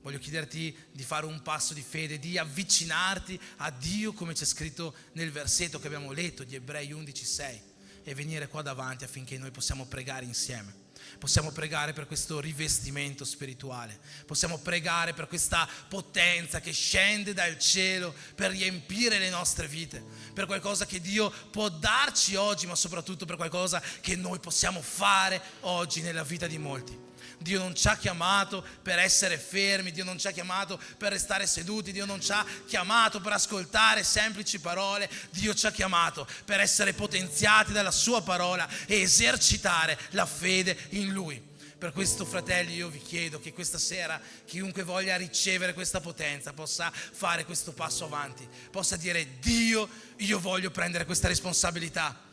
Voglio chiederti di fare un passo di fede, di avvicinarti a Dio, come c'è scritto nel versetto che abbiamo letto di Ebrei 11:6, e venire qua davanti affinché noi possiamo pregare insieme. Possiamo pregare per questo rivestimento spirituale, possiamo pregare per questa potenza che scende dal cielo per riempire le nostre vite, per qualcosa che Dio può darci oggi, ma soprattutto per qualcosa che noi possiamo fare oggi nella vita di molti. Dio non ci ha chiamato per essere fermi, Dio non ci ha chiamato per restare seduti, Dio non ci ha chiamato per ascoltare semplici parole, Dio ci ha chiamato per essere potenziati dalla sua parola e esercitare la fede in Lui. Per questo, fratelli, io vi chiedo che questa sera chiunque voglia ricevere questa potenza possa fare questo passo avanti, possa dire: Dio, io voglio prendere questa responsabilità.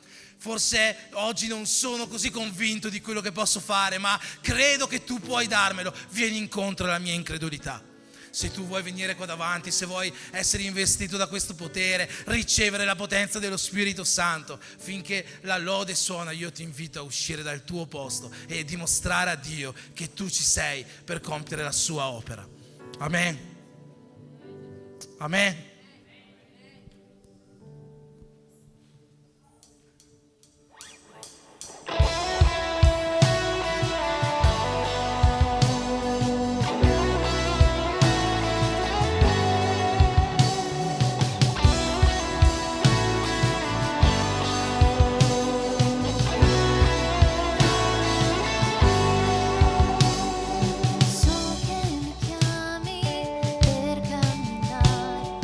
Forse oggi non sono così convinto di quello che posso fare, ma credo che tu puoi darmelo. Vieni incontro alla mia incredulità. Se tu vuoi venire qua davanti, se vuoi essere investito da questo potere, ricevere la potenza dello Spirito Santo, finché la lode suona, io ti invito a uscire dal tuo posto e dimostrare a Dio che tu ci sei per compiere la sua opera. Amen. Amen. So che mi chiami per camminare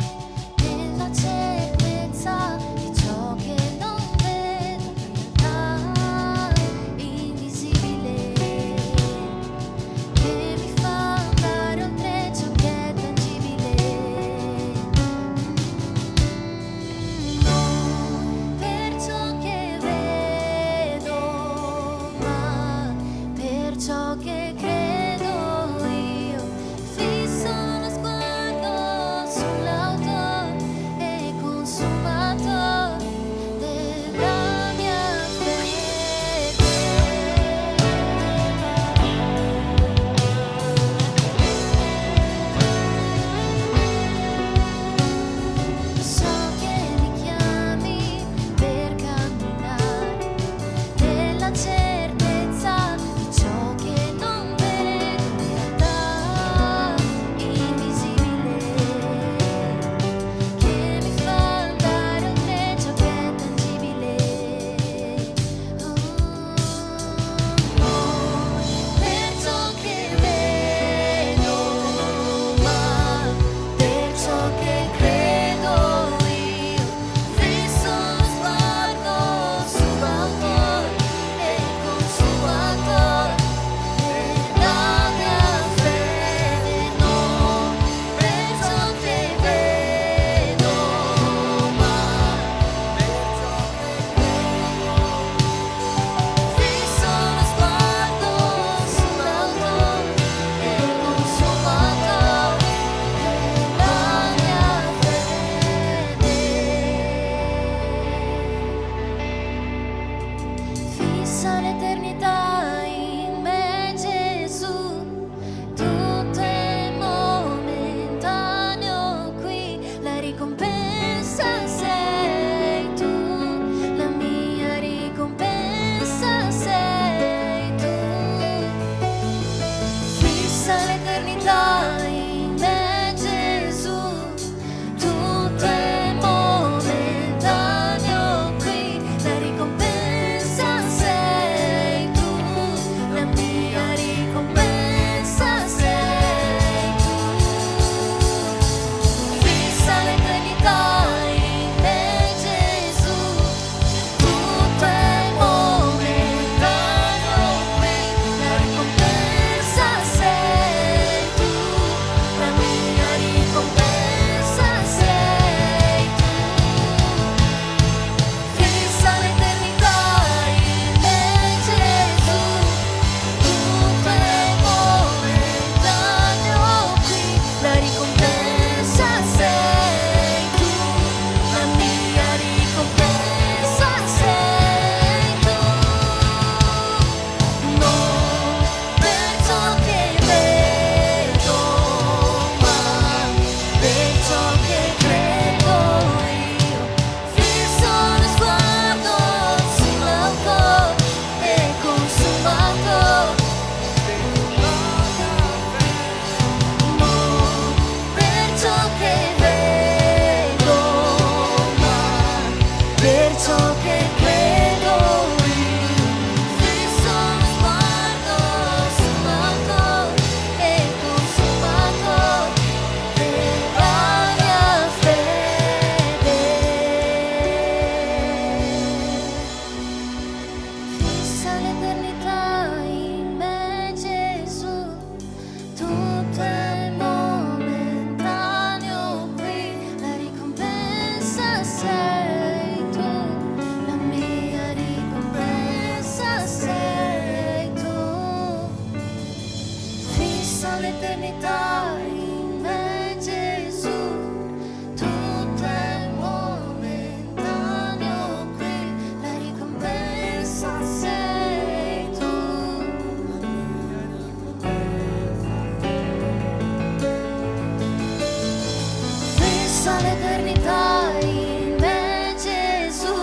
fissa l'eternità in me, Gesù.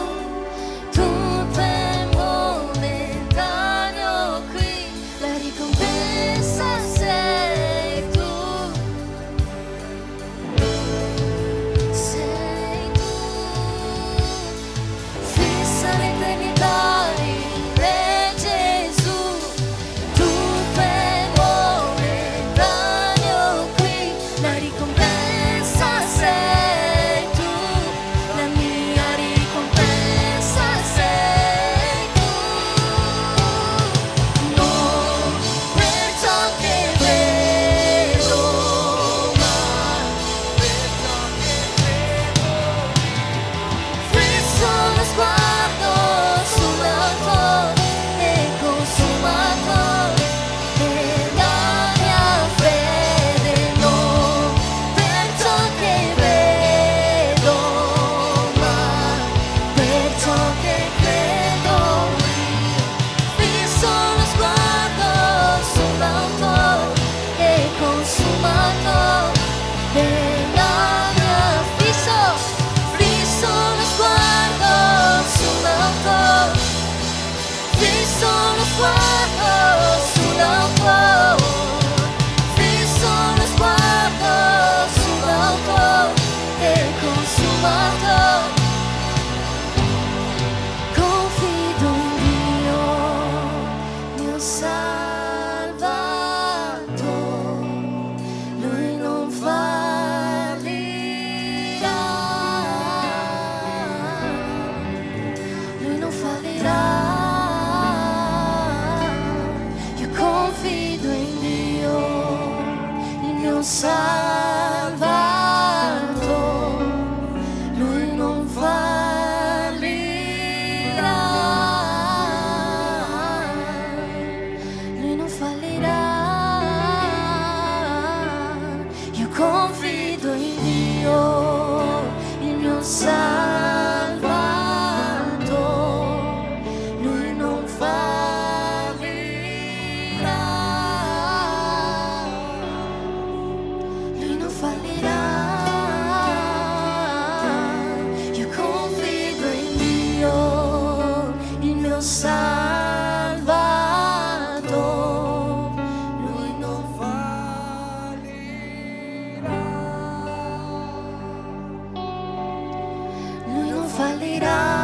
Tutto è momentaneo qui, la ricompensa sei tu. Sei tu. Fissa l'eternità in me, Gesù. Tutto è momentaneo qui, la ricompensa sei tu. La mia ricompensa sei tu. Non per ciò che vedo, ma per ciò che vedo. Fisso lo sguardo sull'autore e consumatore della mia fede. Non per ciò che vedo, ma per ciò che credo. Fisso lo sguardo sull'autore e consumatore della mia fisso lo sguardo sull'autore, fisso lo sguardo sull'autore, fisso lo sguardo sull'autore e consumatore. Confido in Dio, mio Salvatore, Lui non fallirà, Lui non fallirà. Io confido in Dio, il mio Salvatore, Lui non fallirà, Lui non fallirà. Io confido in Dio, il mio Salvatore, Lui non fallirà, Lui non fallirà. Io confido in Dio, il mio Salvatore, Lui non fallirà, Lui non fallirà.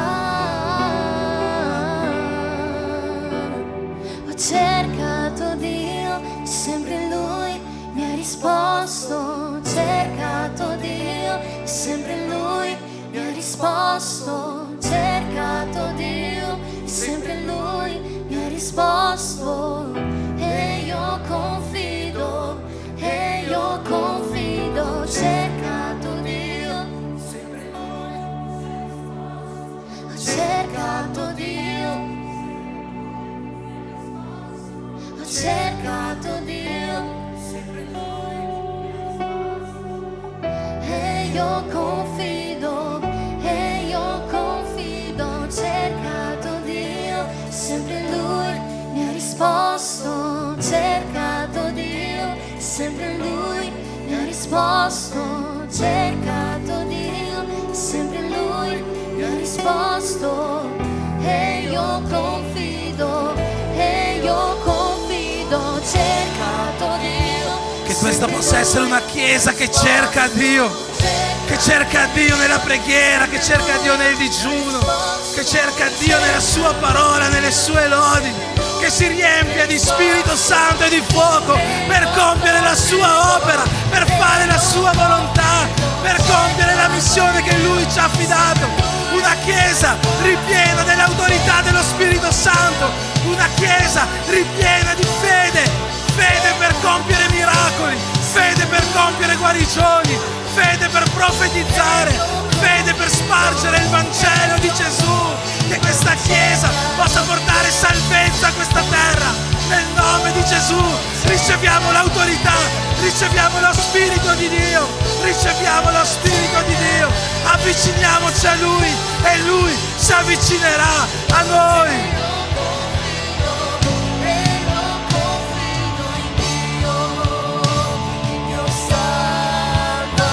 Ho cercato Dio e sempre Lui mi ha risposto. Ho cercato Dio e sempre Lui mi ha risposto. Ho cercato Dio e sempre Lui mi ha risposto. E io confido, e io confido. Ho cercato Dio, sempre Lui. Ho cercato Dio, ho cercato Dio, sempre Lui. E io confido, e io confido. Ho cercato Dio, sempre Lui mi ha risposto. Ho cercato Dio, sempre Lui mi ha risposto. Ho cercato Dio, sempre Lui mi ha risposto. E io confido, e io confido. Ho cercato Dio. Che questa possa essere una chiesa che cerca Dio, che cerca Dio nella preghiera, che cerca Dio nel digiuno, che cerca Dio nella sua parola, nelle sue lodi, che si riempia di Spirito Santo e di fuoco per compiere la sua opera, per fare la sua volontà, per compiere la missione che Lui ci ha affidato. Una chiesa ripiena dell'autorità dello Spirito Santo, una chiesa ripiena di fede, fede per compiere miracoli, fede per compiere guarigioni, fede per profetizzare, fede per spargere il Vangelo di Gesù. Che questa chiesa possa portare salvezza a questa terra. Nel nome di Gesù riceviamo l'autorità, riceviamo lo Spirito di Dio, riceviamo lo Spirito di Dio. Avviciniamoci a Lui e Lui si avvicinerà a noi. Salvatore.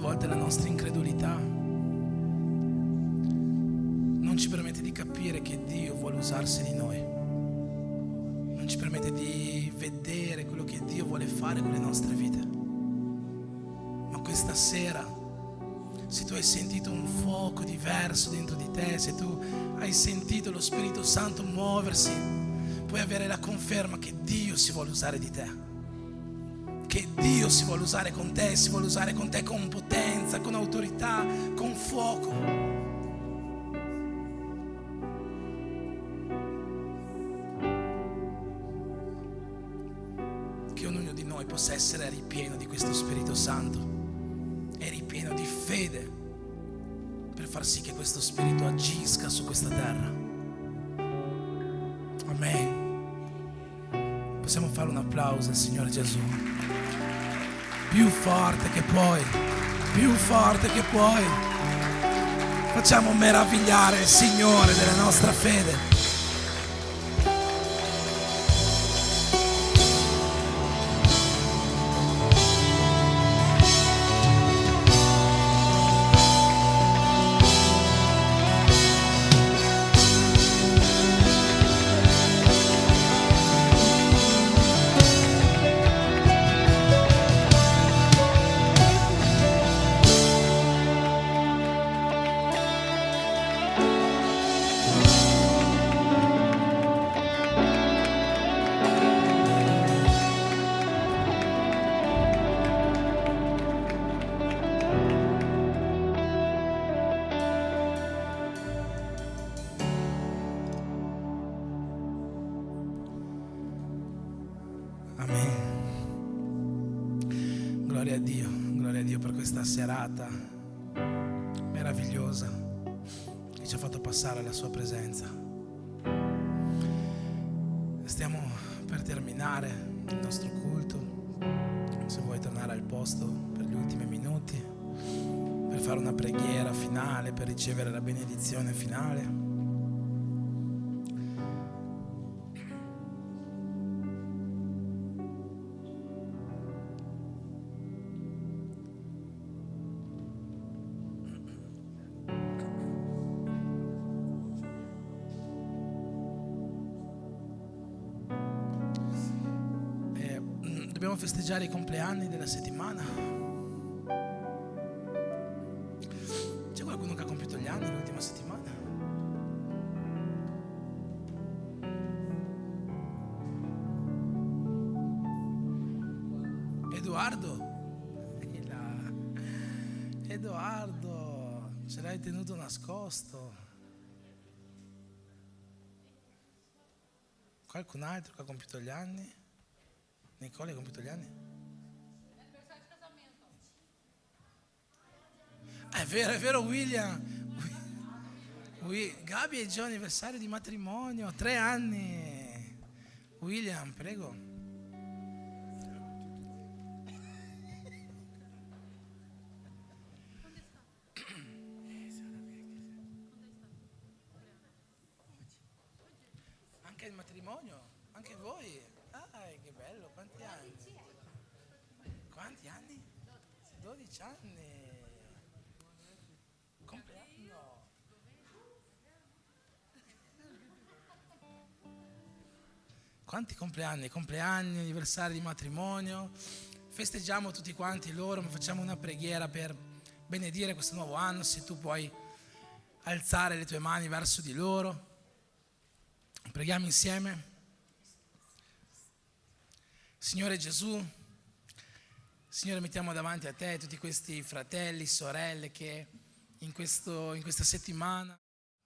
volte la nostra incredulità non ci permette di capire che Dio vuole usarsi di noi, non ci permette di vedere quello che Dio vuole fare con le nostre vite. Ma questa sera, se tu hai sentito un fuoco diverso dentro di te, se tu hai sentito lo Spirito Santo muoversi, puoi avere la conferma che Dio si vuole usare di te, che Dio si vuole usare con te, si vuole usare con te con potenza, con autorità, con fuoco. Che ognuno di noi possa essere ripieno di questo Spirito Santo e ripieno di fede per far sì che questo Spirito agisca su questa terra. Amen. Possiamo fare un applauso al Signore Gesù. Più forte che puoi, più forte che puoi. Facciamo meravigliare il Signore della nostra fede. Gloria a Dio per questa serata meravigliosa che ci ha fatto passare alla sua presenza. Stiamo per terminare il nostro culto. Se vuoi tornare al posto per gli ultimi minuti, per fare una preghiera finale, per ricevere la benedizione finale. Dobbiamo festeggiare i compleanni della settimana. C'è qualcuno che ha compiuto gli anni l'ultima settimana? Edoardo, ce l'hai tenuto nascosto. Qualcun altro che ha compiuto gli anni? Nicole, hai compiuto gli anni? È vero, William. Gabi è il giorno anniversario di matrimonio, 3 anni. William, prego. Anche il matrimonio, anche voi. Che bello, quanti anni? Quanti anni? 12 anni. Compleanno. Quanti compleanni, anniversari di matrimonio. Festeggiamo tutti quanti loro, ma facciamo una preghiera per benedire questo nuovo anno. Se tu puoi alzare le tue mani verso di loro. Preghiamo insieme. Signore Gesù, Signore, mettiamo davanti a te tutti questi fratelli, sorelle che in questa settimana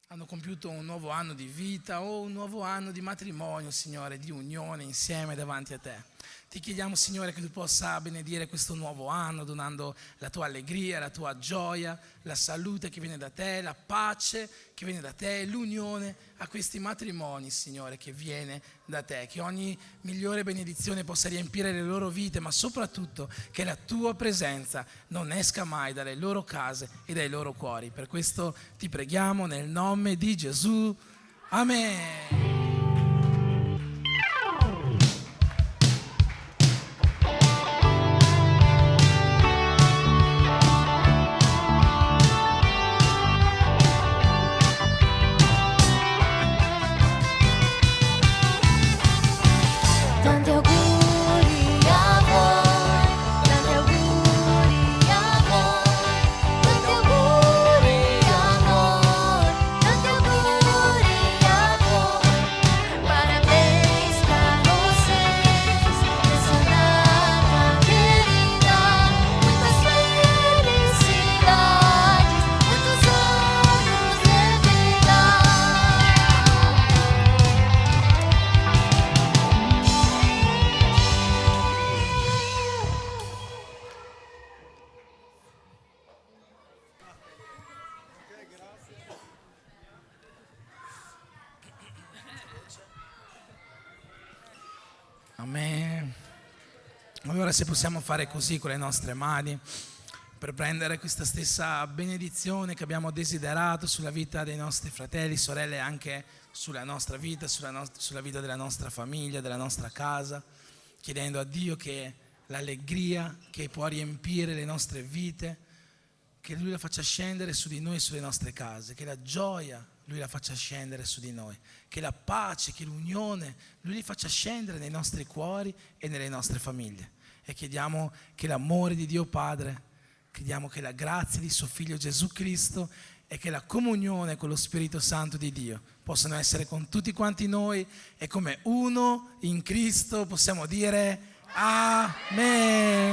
hanno compiuto un nuovo anno di vita o un nuovo anno di matrimonio, Signore, di unione insieme davanti a te. Ti chiediamo, Signore, che tu possa benedire questo nuovo anno, donando la tua allegria, la tua gioia, la salute che viene da te, la pace che viene da te, l'unione a questi matrimoni, Signore, che viene da te. Che ogni migliore benedizione possa riempire le loro vite, ma soprattutto che la tua presenza non esca mai dalle loro case e dai loro cuori. Per questo ti preghiamo nel nome di Gesù. Amen. Amen. Allora se possiamo fare così con le nostre mani, per prendere questa stessa benedizione che abbiamo desiderato sulla vita dei nostri fratelli, sorelle, anche sulla nostra vita, sulla vita della nostra famiglia, della nostra casa, chiedendo a Dio che l'allegria che può riempire le nostre vite, che Lui la faccia scendere su di noi e sulle nostre case, che la gioia Lui la faccia scendere su di noi, che la pace, che l'unione Lui li faccia scendere nei nostri cuori e nelle nostre famiglie. E chiediamo che l'amore di Dio Padre, chiediamo che la grazia di suo Figlio Gesù Cristo e che la comunione con lo Spirito Santo di Dio possano essere con tutti quanti noi, e come uno in Cristo possiamo dire Amen.